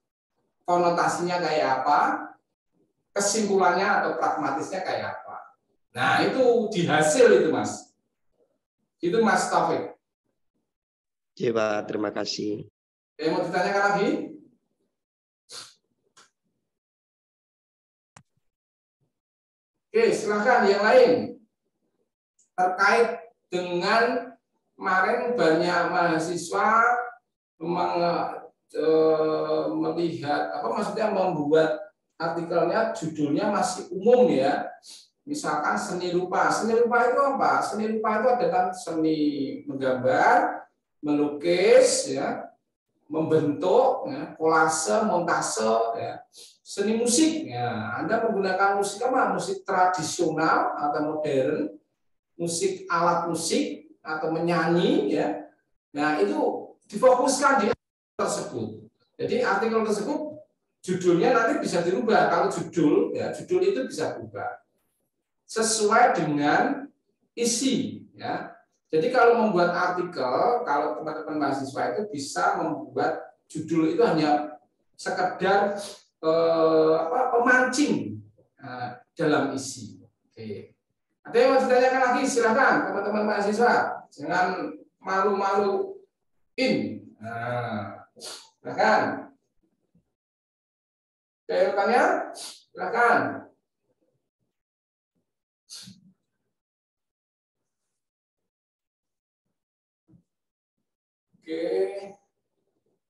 Speaker 1: konotasinya kayak apa, kesimpulannya atau pragmatisnya kayak apa. Nah, itu di hasil itu, Mas. Itu Mas Taufik.
Speaker 2: Iya, Pak. Terima kasih.
Speaker 1: Mau ditanyakan lagi? Oke, silakan yang lain. Terkait dengan kemarin banyak mahasiswa melihat membuat artikelnya, judulnya masih umum ya. Misalkan seni rupa. Seni rupa itu apa? Seni rupa itu ada kan seni menggambar, melukis ya, membentuk ya, kolase, montase ya. Seni musik ya. Anda menggunakan musik apa? Musik tradisional atau modern, musik alat musik atau menyanyi ya. Nah, itu difokuskan di artikel tersebut. Jadi artikel tersebut judulnya nanti bisa dirubah. Kalau judul itu bisa berubah sesuai dengan isi ya. Jadi kalau membuat artikel, kalau teman-teman mahasiswa itu bisa membuat judul itu hanya sekedar pemancing dalam isi. Oke. Ada yang mau ditanyakan lagi? Silakan teman-teman mahasiswa, jangan malu-maluin. Silakan. Ada yang tanya? Silakan. Oke.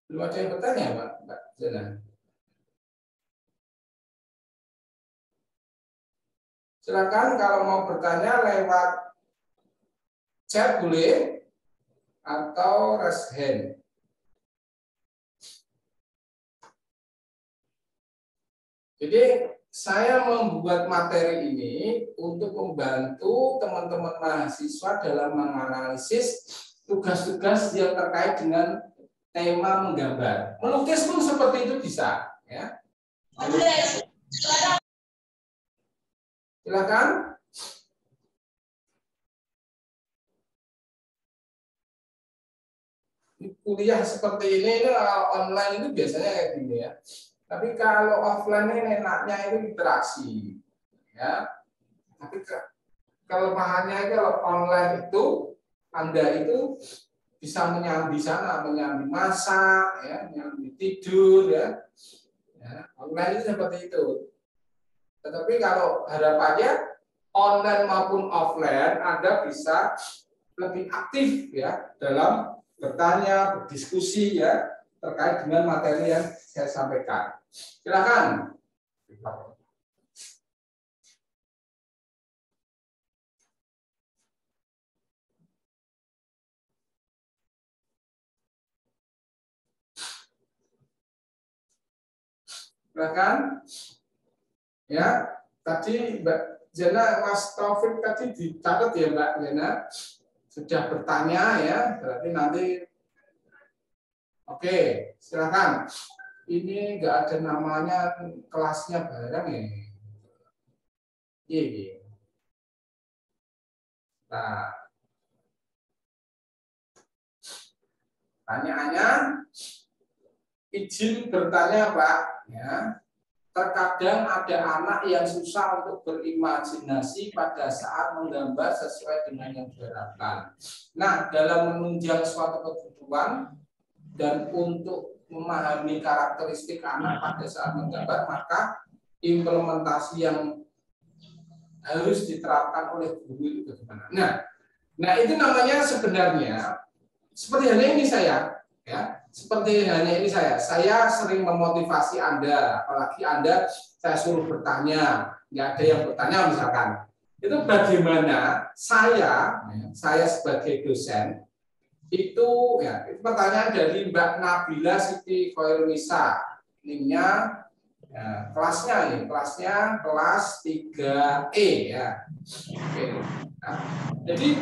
Speaker 1: Belum ada yang bertanya, Mbak Zena? Silakan kalau mau bertanya lewat chat boleh atau raise hand. Jadi saya membuat materi ini untuk membantu teman-teman mahasiswa dalam menganalisis tugas-tugas yang terkait dengan tema menggambar. Melukis pun seperti itu bisa, ya. Silakan. Kuliah seperti ini online itu biasanya kayak gini ya. Tapi kalau offline ini enaknya itu interaksi, ya. Tapi kelemahannya kalau online itu Anda itu bisa menyambi sana, menyambi masak, ya, menyambi tidur, ya. Online itu seperti itu. Tetapi kalau harapannya online maupun offline Anda bisa lebih aktif ya dalam bertanya, berdiskusi ya terkait dengan materi yang saya sampaikan. Silakan. Silakan. Ya, tadi Mbak Jana, Mas Taufik tadi dicatat ya Mbak Jana, sudah bertanya ya, berarti nanti oke, silakan. Ini nggak ada namanya kelasnya bareng ya. Iya. Nah, pertanyaannya, izin bertanya Pak, ya. Terkadang ada anak yang susah untuk berimajinasi pada saat menggambar sesuai dengan yang diharapkan. Nah, dalam menunjang suatu kebutuhan dan untuk memahami karakteristik anak pada saat menggambar, maka implementasi yang harus diterapkan oleh guru itu bagaimana? Nah itu namanya sebenarnya seperti halnya ini saya, ya. Seperti halnya ini saya sering memotivasi Anda, apalagi Anda saya suruh bertanya, nggak ada yang bertanya misalkan, itu bagaimana saya sebagai dosen itu ya itu pertanyaan dari Mbak Nabila Siti Khairunisa, linknya ya, kelasnya kelas 3E ya. Oke. Nah, jadi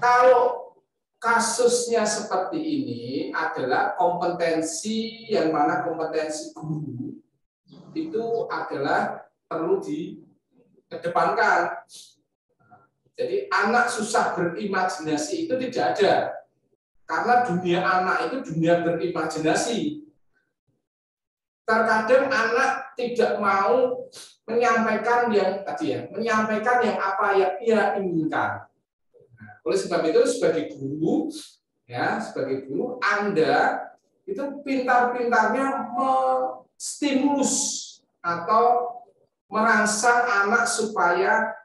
Speaker 1: kalau kasusnya seperti ini adalah kompetensi yang mana kompetensi guru itu adalah perlu dikedepankan. Jadi anak susah berimajinasi itu tidak ada. Karena dunia anak itu dunia berimajinasi. Terkadang anak tidak mau menyampaikan yang tadi ya, menyampaikan yang apa yang ia inginkan. Oleh sebab itu sebagai guru Anda itu pintar-pintarnya menstimulus atau merangsang anak supaya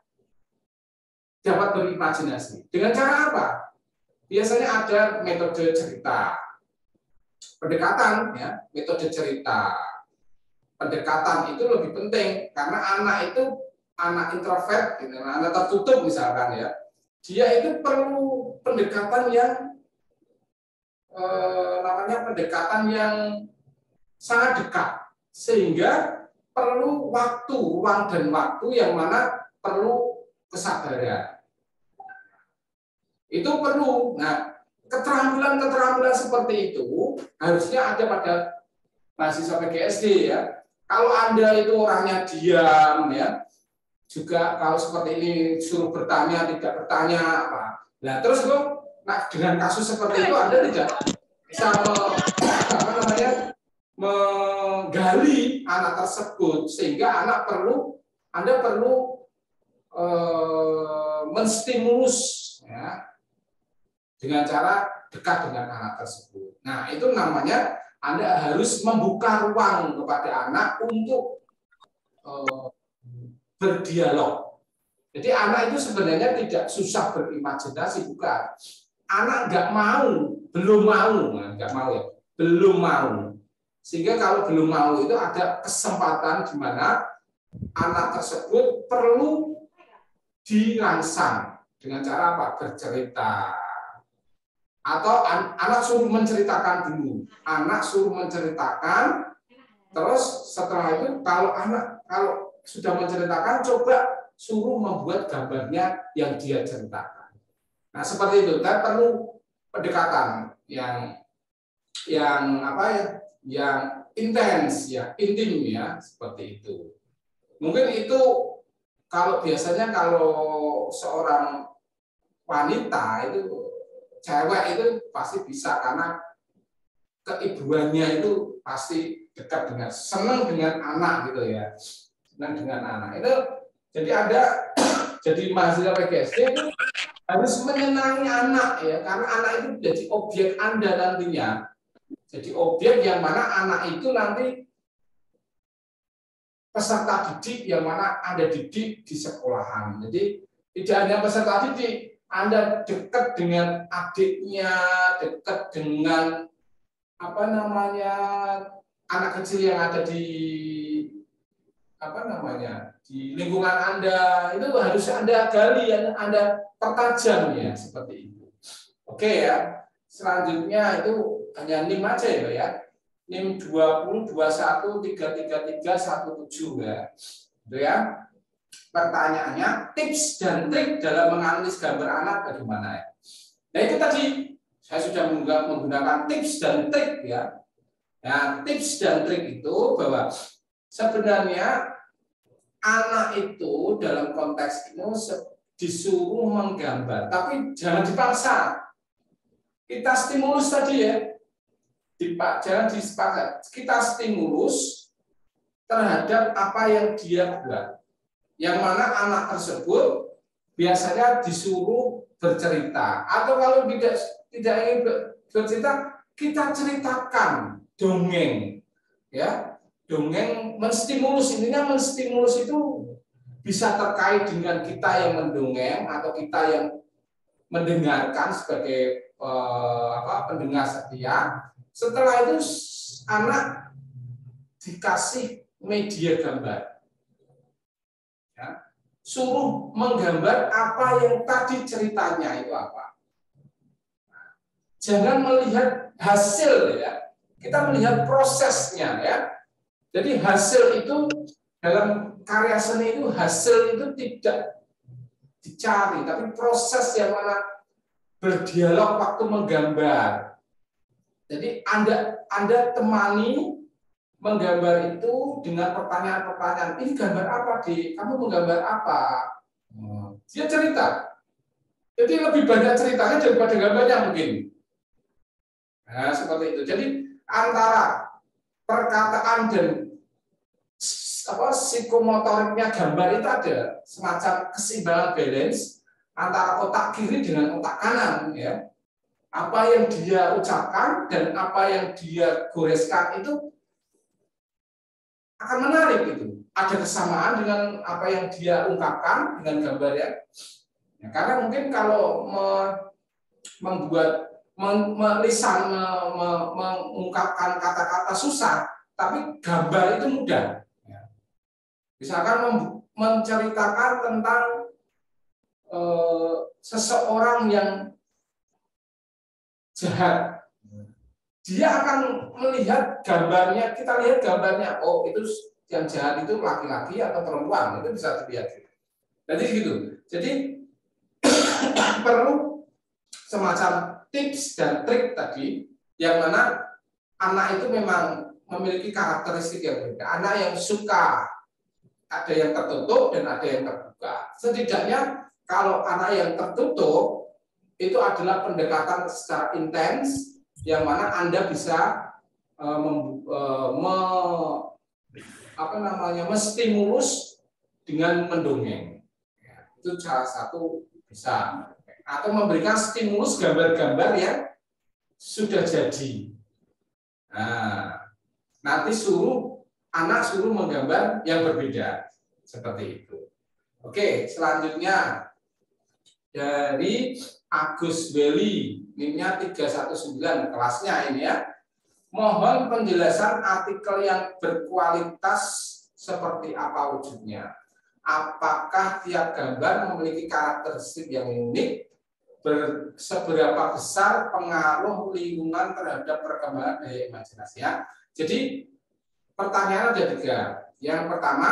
Speaker 1: dapat berimajinasi. Dengan cara apa? Biasanya ada metode cerita, pendekatan ya, metode cerita. Pendekatan itu lebih penting karena anak itu anak introvert, anak tertutup misalkan ya. Dia itu perlu pendekatan yang pendekatan yang sangat dekat, sehingga perlu ruang dan waktu yang mana perlu kesabaran. Itu perlu. Nah, keterampilan seperti itu harusnya ada pada mahasiswa PGSD ya. Kalau Anda itu orangnya diam ya, juga kalau seperti ini suruh bertanya tidak bertanya apa. Nah terus dengan kasus seperti itu Anda bisa apa namanya, menggali anak tersebut sehingga Anda perlu menstimulus ya, dengan cara dekat dengan anak tersebut. Nah, itu namanya Anda harus membuka ruang kepada anak untuk berdialog. Jadi anak itu sebenarnya tidak susah berimajinasi, bukan. Anak belum mau. Sehingga kalau belum mau itu ada kesempatan di mana anak tersebut perlu dirangsang dengan cara apa? Bercerita. Atau anak suruh menceritakan dulu. Anak suruh menceritakan, terus setelah itu kalau sudah menceritakan, coba suruh membuat gambarnya yang dia ceritakan. Nah, seperti itu. Kan perlu pendekatan yang intens ya, intim ya, seperti itu. Mungkin itu biasanya kalau seorang wanita itu, cewek itu pasti bisa karena keibuannya itu pasti dekat dengan, senang dengan anak gitu ya, senang dengan anak itu. Jadi mahasiswa PGSD itu harus menyenangi anak ya, karena anak itu jadi objek Anda nantinya, jadi objek yang mana anak itu nanti peserta didik yang mana Anda didik di sekolahan. Jadi tidak hanya peserta didik, Anda dekat dengan adiknya, dekat dengan anak kecil yang ada di di lingkungan Anda, itu harus Anda gali, Anda pertajam ya, seperti itu. Oke ya. Selanjutnya itu hanya NIM aja ya. NIM 20 21 333 17 ya. Itu ya. Pertanyaannya, tips dan trik dalam menganalisis gambar anak bagaimana ya? Nah, itu tadi saya sudah menggunakan tips dan trik ya. Nah, tips dan trik itu bahwa sebenarnya anak itu dalam konteks ini disuruh menggambar, tapi jangan dipaksa. Kita stimulus tadi ya. Jangan dipaksa. Kita stimulus terhadap apa yang dia buat. Yang mana anak tersebut biasanya disuruh bercerita, atau kalau tidak ingin bercerita, kita ceritakan dongeng, ya, dongeng menstimulus. Intinya menstimulus itu bisa terkait dengan kita yang mendongeng atau kita yang mendengarkan sebagai pendengar setia. Setelah itu anak dikasih media gambar. Suruh menggambar apa yang tadi ceritanya itu apa. Jangan melihat hasil ya, kita melihat prosesnya ya. Jadi hasil itu dalam karya seni itu, hasil itu tidak dicari, tapi proses yang mana berdialog waktu menggambar. Jadi Anda temani menggambar itu dengan pertanyaan-pertanyaan. Ini gambar apa, Dik? Kamu menggambar apa? Dia cerita. Jadi lebih banyak ceritanya daripada gambarnya mungkin. Nah, seperti itu. Jadi antara perkataan dan psikomotoriknya gambar itu ada semacam keseimbangan balance antara otak kiri dengan otak kanan. Ya. Apa yang dia ucapkan dan apa yang dia goreskan itu akan menarik itu. Ada kesamaan dengan apa yang dia ungkapkan dengan gambarnya. Ya, karena mungkin kalau mengungkapkan kata-kata susah, tapi gambar itu mudah. Ya. Misalkan menceritakan tentang seseorang yang jahat. Dia akan melihat gambarnya, kita lihat gambarnya, oh itu yang jahat itu laki-laki atau perempuan, itu bisa dilihat. Jadi gitu. Jadi perlu semacam tips dan trik tadi, yang mana anak itu memang memiliki karakteristik yang berbeda. Anak yang suka, ada yang tertutup dan ada yang terbuka. Setidaknya kalau anak yang tertutup itu adalah pendekatan secara intens, yang mana Anda bisa menstimulus dengan mendongeng. Ya, itu salah satu bisa. Atau memberikan stimulus gambar-gambar yang sudah jadi. Nah, nanti anak suruh menggambar yang berbeda. Seperti itu. Oke, selanjutnya dari Agus Beli, NIM-nya 319, kelasnya ini ya. Mohon penjelasan artikel yang berkualitas seperti apa wujudnya. Apakah tiap gambar memiliki karakteristik yang unik? Seberapa besar pengaruh lingkungan terhadap perkembangan daya imajinasi ya. Jadi pertanyaan ada 3. Yang pertama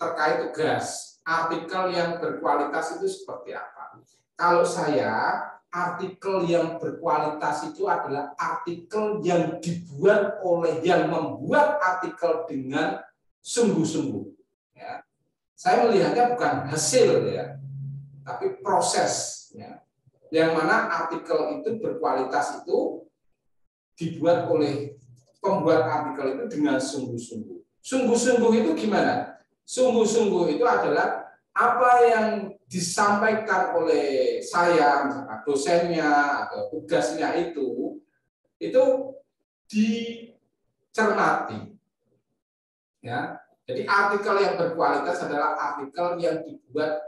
Speaker 1: terkait tugas. Artikel yang berkualitas itu seperti apa? Kalau saya, artikel yang berkualitas itu adalah artikel yang dibuat oleh yang membuat artikel dengan sungguh-sungguh. Ya. Saya melihatnya bukan hasil ya, tapi proses. Ya. Yang mana artikel itu berkualitas itu dibuat oleh pembuat artikel itu dengan sungguh-sungguh. Sungguh-sungguh itu gimana? Sungguh-sungguh itu adalah apa yang disampaikan oleh saya, misalkan dosennya atau tugasnya itu dicermati. Ya, jadi artikel yang berkualitas adalah artikel yang dibuat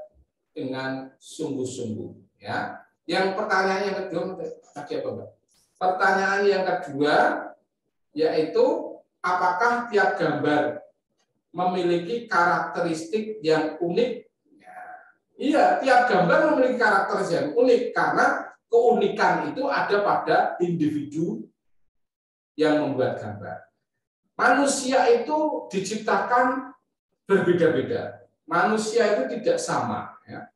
Speaker 1: dengan sungguh-sungguh. Ya, yang pertanyaan yang kedua tadi apa, Mbak? Pertanyaan yang kedua yaitu apakah tiap gambar memiliki karakteristik yang unik? Iya, tiap gambar memiliki karakteristik yang unik karena keunikan itu ada pada individu yang membuat gambar. Manusia itu diciptakan berbeda-beda. Manusia itu tidak sama. Ya.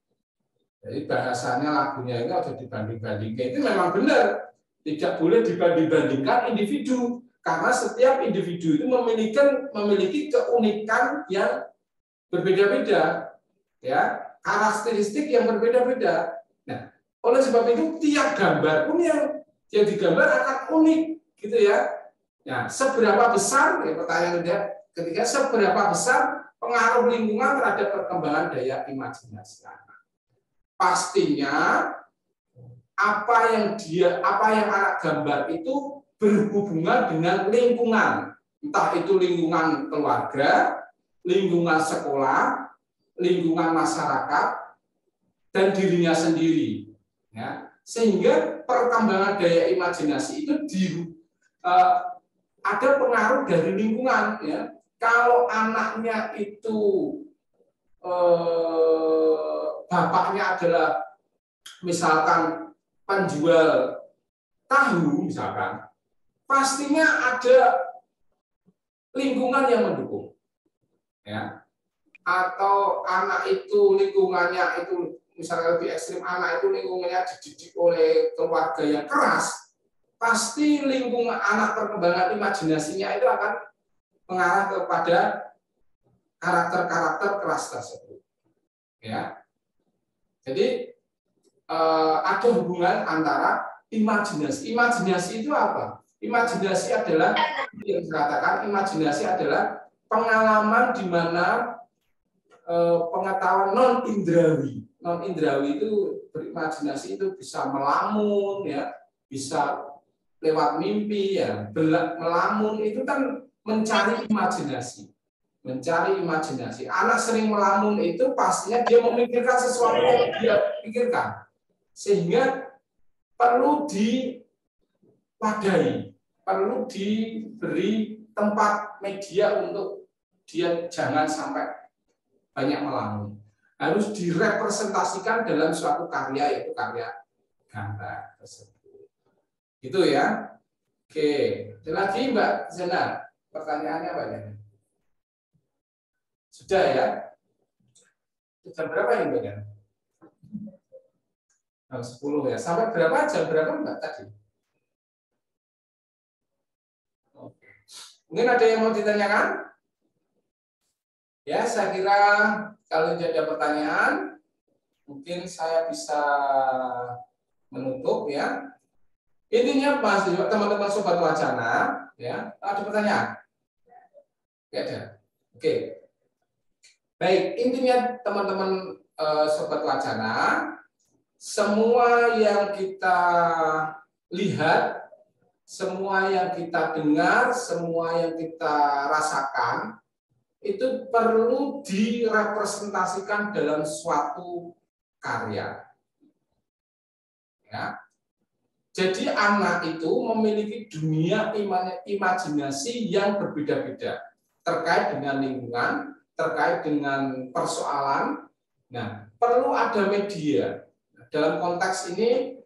Speaker 1: Jadi bahasanya lagunya itu ada dibanding-bandingkan. Itu memang benar. Tidak boleh dibanding-bandingkan individu. Karena setiap individu itu memiliki keunikan yang berbeda-beda. Ya. Karakteristik yang berbeda-beda. Nah, oleh sebab itu tiap gambar pun yang digambar akan unik, gitu ya. Nah, seberapa besar? Ya, pertanyaan ketiga, seberapa besar pengaruh lingkungan terhadap perkembangan daya imajinasi anak? Pastinya apa yang anak gambar itu berhubungan dengan lingkungan, entah itu lingkungan keluarga, lingkungan sekolah, lingkungan masyarakat, dan dirinya sendiri. Ya. Sehingga perkembangan daya imajinasi itu ada pengaruh dari lingkungan. Ya. Kalau anaknya itu bapaknya adalah misalkan penjual tahu, misalkan, pastinya ada lingkungan yang mendukung. Ya. Atau anak itu lingkungannya itu misalnya lebih ekstrim, anak itu lingkungannya dididik oleh keluarga yang keras, pasti lingkungan anak perkembangan imajinasinya itu akan mengarah kepada karakter-karakter keras tersebut. Ya, jadi ada hubungan antara imajinasi. Imajinasi itu apa? Imajinasi adalah yang dikatakan imajinasi adalah pengalaman di mana pengetahuan non-indrawi. Non-indrawi itu berimajinasi itu bisa melamun, ya, bisa lewat mimpi, ya. Melamun itu kan mencari imajinasi. Mencari imajinasi. Anak sering melamun itu pastinya dia memikirkan sesuatu yang dia pikirkan. Sehingga perlu diwadai, perlu diberi tempat media untuk dia jangan sampai banyak melamun. Harus direpresentasikan dalam suatu karya, yaitu karya gambar tersebut. Gitu ya. Oke. Ada lagi Mbak Zena? Pertanyaannya apa ya? Sudah ya? Jam berapa ini Mbak? Jam 10 ya. Sampai berapa? Jam berapa Mbak tadi? Oke. Mungkin ada yang mau ditanyakan? Ya, saya kira kalau tidak ada pertanyaan, mungkin saya bisa menutup ya. Intinya mahasiswa, teman-teman sobat wacana, ya, ada pertanyaan? Ya ada. Oke. Baik, intinya teman-teman sobat wacana, semua yang kita lihat, semua yang kita dengar, semua yang kita rasakan itu perlu direpresentasikan dalam suatu karya. Ya. Jadi anak itu memiliki dunia imajinasi yang berbeda-beda terkait dengan lingkungan, terkait dengan persoalan. Nah, perlu ada media. Dalam konteks ini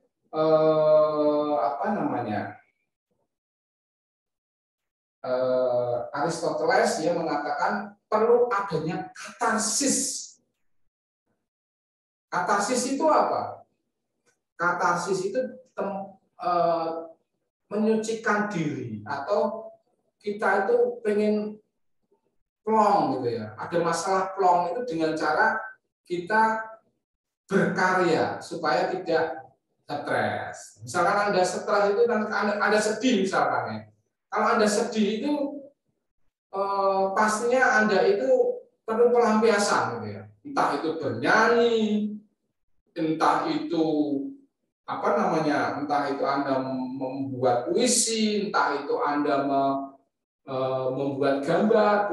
Speaker 1: Aristoteles yang mengatakan perlu adanya katarsis. Katarsis itu apa? Katarsis itu menyucikan diri, atau kita itu pengen plong gitu ya. Ada masalah plong itu dengan cara kita berkarya supaya tidak stres. Misalkan Anda stres itu kan Anda sedih misalkan ya. Kalau Anda sedih itu pastinya Anda itu perlu pelampiasan gitu ya. Entah itu bernyanyi, entah itu entah itu Anda membuat puisi, entah itu Anda membuat gambar,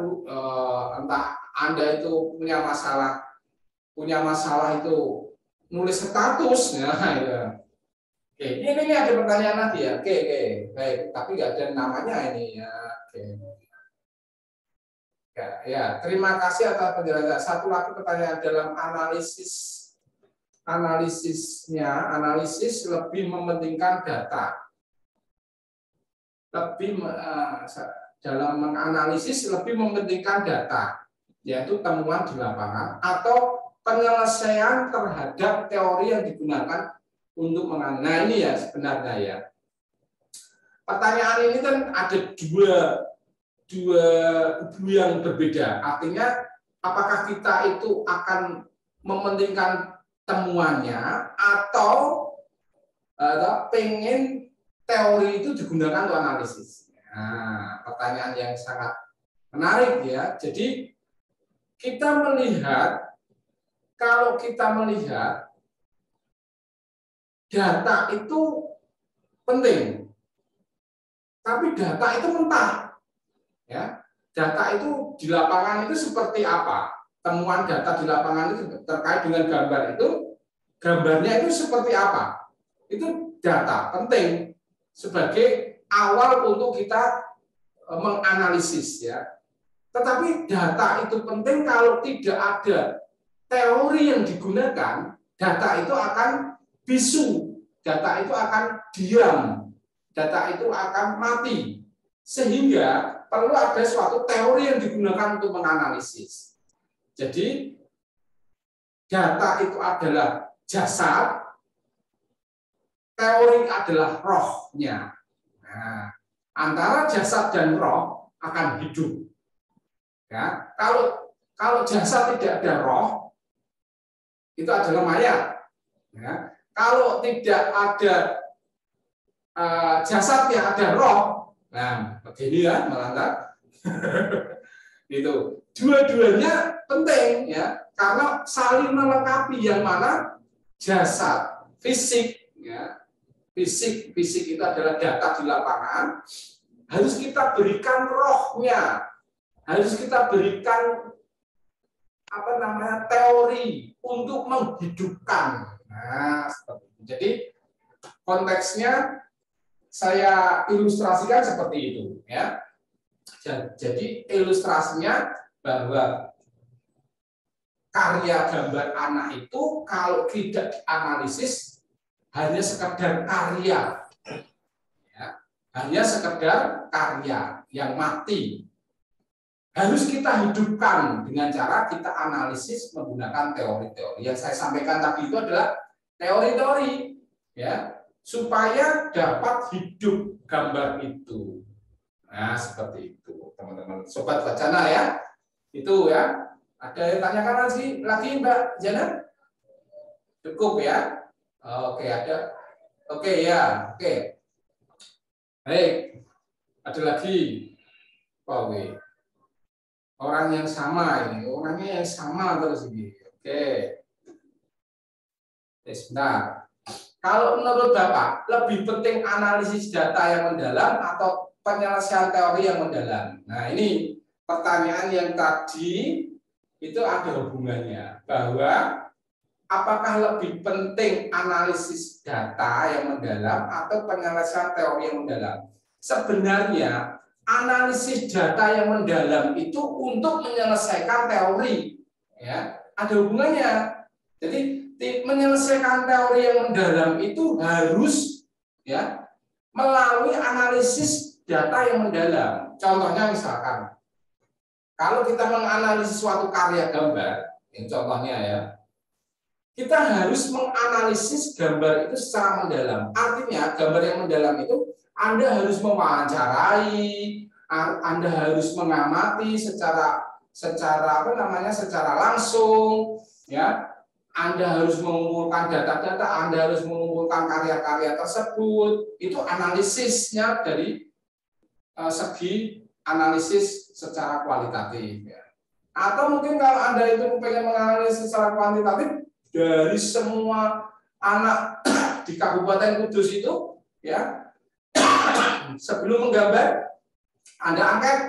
Speaker 1: entah Anda itu punya masalah itu nulis status, ya. Oke, ini ada pertanyaan lagi ya. Oke, baik, tapi nggak ada namanya ini ya. Oke. Ya, terima kasih atas penjelasan. Satu lagi pertanyaan dalam analisis lebih mementingkan data. Dalam menganalisis lebih mementingkan data, yaitu temuan di lapangan atau penyelesaian terhadap teori yang digunakan untuk menganalisis. Nah, ini ya sebenarnya ya. Pertanyaan ini kan ada dua kubu yang berbeda. Artinya, apakah kita itu akan mementingkan temuannya atau pengen teori itu digunakan untuk analisis. Nah, pertanyaan yang sangat menarik ya. Jadi kita melihat, kalau kita melihat data itu penting, tapi data itu mentah. Ya, data itu di lapangan itu seperti apa? Temuan data di lapangan itu terkait dengan gambar itu, gambarnya itu seperti apa? Itu data penting sebagai awal untuk kita menganalisis ya. Tetapi data itu penting kalau tidak ada teori yang digunakan, data itu akan bisu, data itu akan diam, data itu akan mati. Sehingga perlu ada suatu teori yang digunakan untuk menganalisis. Jadi data itu adalah jasad, teori adalah rohnya. Nah, antara jasad dan roh akan hidup. Ya, kalau jasad tidak ada roh, itu adalah mayat. Ya, kalau tidak ada jasad yang ada roh, nah begini ya melanggar. Itu dua-duanya penting ya, karena saling melengkapi. Yang mana jasad, fisik, ya, fisik itu adalah data di lapangan, harus kita berikan rohnya, harus kita berikan teori untuk menghidupkan. Nah, seperti itu. Jadi konteksnya saya ilustrasikan seperti itu ya. Jadi ilustrasinya bahwa karya gambar anak itu kalau tidak dianalisis hanya sekedar karya, ya, hanya sekedar karya yang mati. Harus kita hidupkan dengan cara kita analisis menggunakan teori-teori. Yang saya sampaikan tadi itu adalah teori-teori, ya, supaya dapat hidup gambar itu. Nah, seperti itu, teman-teman sobat wacana ya. Itu ya. Ada yang tanyakan lagi Mbak Jana? Cukup ya? Oke, ada. Oke ya, oke. Baik, ada lagi. Oke. Orang yang sama ini, orangnya yang sama terus ini. Oke. Sebentar. Kalau menurut Bapak, lebih penting analisis data yang mendalam atau penyelesaian teori yang mendalam? Nah, ini pertanyaan yang tadi itu ada hubungannya. Bahwa apakah lebih penting analisis data yang mendalam atau penyelesaian teori yang mendalam? Sebenarnya, analisis data yang mendalam itu untuk menyelesaikan teori. Ya, ada hubungannya. Jadi, menyelesaikan teori yang mendalam itu harus ya melalui analisis data yang mendalam. Contohnya misalkan, kalau kita menganalisis suatu karya gambar, ini contohnya ya, kita harus menganalisis gambar itu secara mendalam. Artinya gambar yang mendalam itu Anda harus mewawancarai, Anda harus mengamati secara secara langsung, ya. Anda harus mengumpulkan data-data, Anda harus mengumpulkan karya-karya tersebut. Itu analisisnya dari segi analisis secara kualitatif. Ya. Atau mungkin kalau Anda itu pengen menganalisis secara kuantitatif dari semua anak di Kabupaten Kudus itu, ya, sebelum menggambar, Anda angket,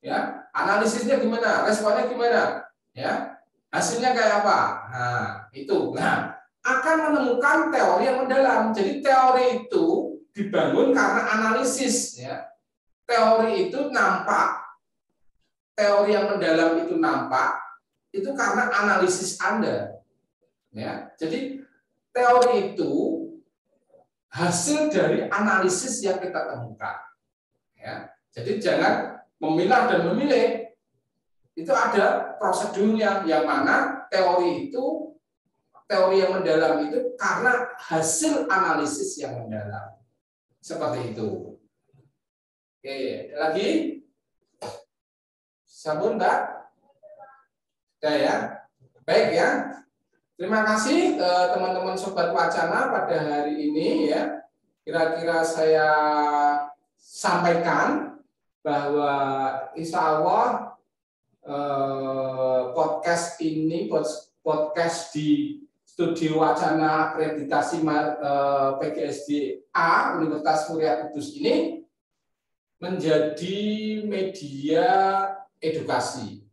Speaker 1: ya, analisisnya gimana, responnya gimana, ya. Hasilnya kayak apa? Nah, itu. Nah, akan menemukan teori yang mendalam. Jadi teori itu dibangun karena analisis. Ya. Teori itu nampak. Teori yang mendalam itu nampak. Itu karena analisis Anda. Ya. Jadi teori itu hasil dari analisis yang kita temukan. Ya. Jadi jangan memilah dan memilih. Itu ada prosedurnya yang mana teori yang mendalam itu karena hasil analisis yang mendalam. Seperti itu. Oke, lagi? Sabun, Mbak? Sudah ya? Baik ya. Terima kasih teman-teman Sobat Wacana pada hari ini ya. Kira-kira saya sampaikan bahwa insya Allah podcast ini, podcast di Studio Wacana Akreditasi PGSD A Universitas Muria Kudus ini menjadi media edukasi,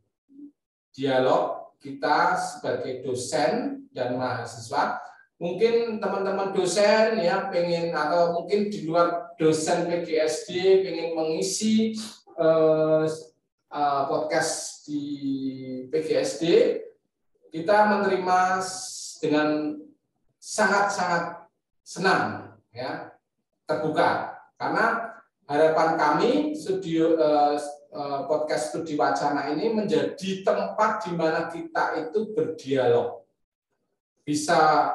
Speaker 1: dialog kita sebagai dosen dan mahasiswa. Mungkin teman-teman dosen ya pengen, atau mungkin di luar dosen PGSD pengen mengisi podcast di PGSD, kita menerima dengan sangat-sangat senang, ya, terbuka, karena harapan kami podcast Studi Wacana ini menjadi tempat di mana kita itu berdialog, bisa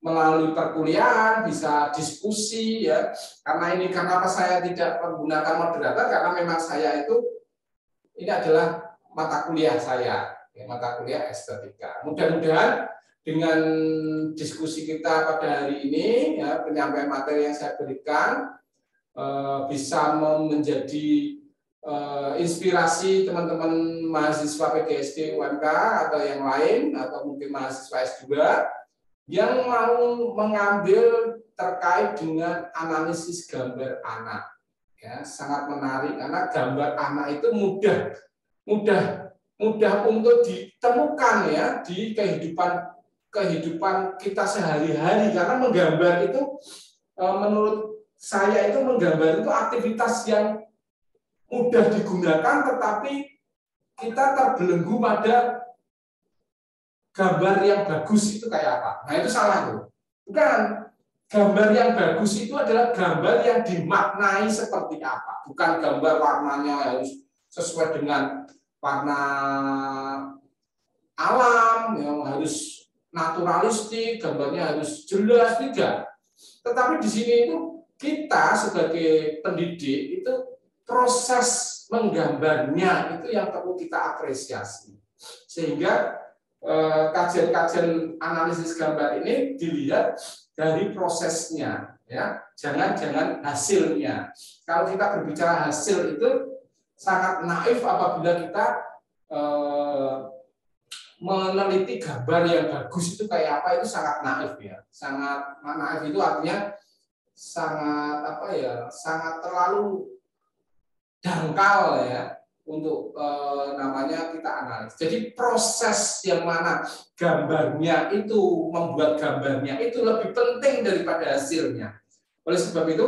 Speaker 1: melalui perkuliahan, bisa diskusi, ya. Karena saya tidak menggunakan moderator, karena memang saya itu ini adalah mata kuliah saya, mata kuliah estetika. Mudah-mudahan dengan diskusi kita pada hari ini, ya, penyampaian materi yang saya berikan bisa menjadi inspirasi teman-teman mahasiswa PGSD UMK atau yang lain, atau mungkin mahasiswa S2 yang mau mengambil terkait dengan analisis gambar anak. Ya, sangat menarik karena gambar anak itu mudah untuk ditemukan ya di kehidupan kita sehari-hari, karena menggambar itu menurut saya itu menggambar itu aktivitas yang mudah digunakan, tetapi kita terbelenggu pada gambar yang bagus itu kayak apa. Nah, itu salah tuh. Bukan. Gambar yang bagus itu adalah gambar yang dimaknai seperti apa, bukan gambar warnanya harus sesuai dengan warna alam, yang harus naturalistik, gambarnya harus jelas, tidak. Tetapi di sini itu kita sebagai pendidik itu proses menggambarnya itu yang perlu kita apresiasi, sehingga kajian-kajian analisis gambar ini dilihat dari prosesnya, ya, jangan hasilnya. Kalau kita berbicara hasil itu sangat naif apabila kita meneliti gambar yang bagus itu kayak apa, itu sangat naif ya. Sangat naif itu artinya sangat apa ya, sangat terlalu dangkal ya untuk namanya kita analis. Jadi proses yang mana gambarnya itu, membuat gambarnya itu lebih penting daripada hasilnya. Oleh sebab itu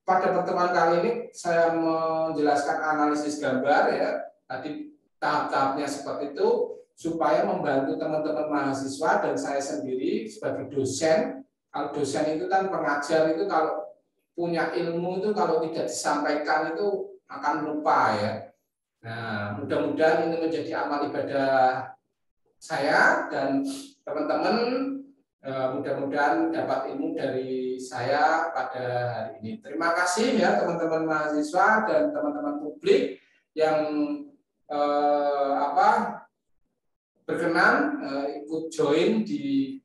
Speaker 1: pada pertemuan kali ini saya menjelaskan analisis gambar ya, tadi tahap-tahapnya seperti itu supaya membantu teman-teman mahasiswa dan saya sendiri sebagai dosen. Kalau dosen itu kan pengajar itu kalau punya ilmu itu kalau tidak disampaikan itu akan lupa ya. Nah, mudah-mudahan ini menjadi amal ibadah saya dan teman-teman, mudah-mudahan dapat ilmu dari saya pada hari ini. Terima kasih ya teman-teman mahasiswa dan teman-teman publik yang berkenan ikut join di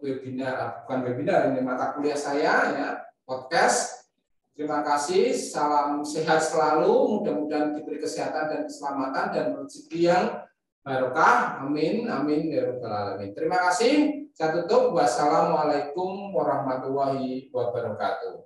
Speaker 1: webinar, bukan webinar, ini mata kuliah saya ya, podcast. Terima kasih, salam sehat selalu, mudah-mudahan diberi kesehatan dan keselamatan dan rezeki yang barokah. Amin, amin ya rabbal alamin. Terima kasih. Saya tutup. Wassalamualaikum warahmatullahi wabarakatuh.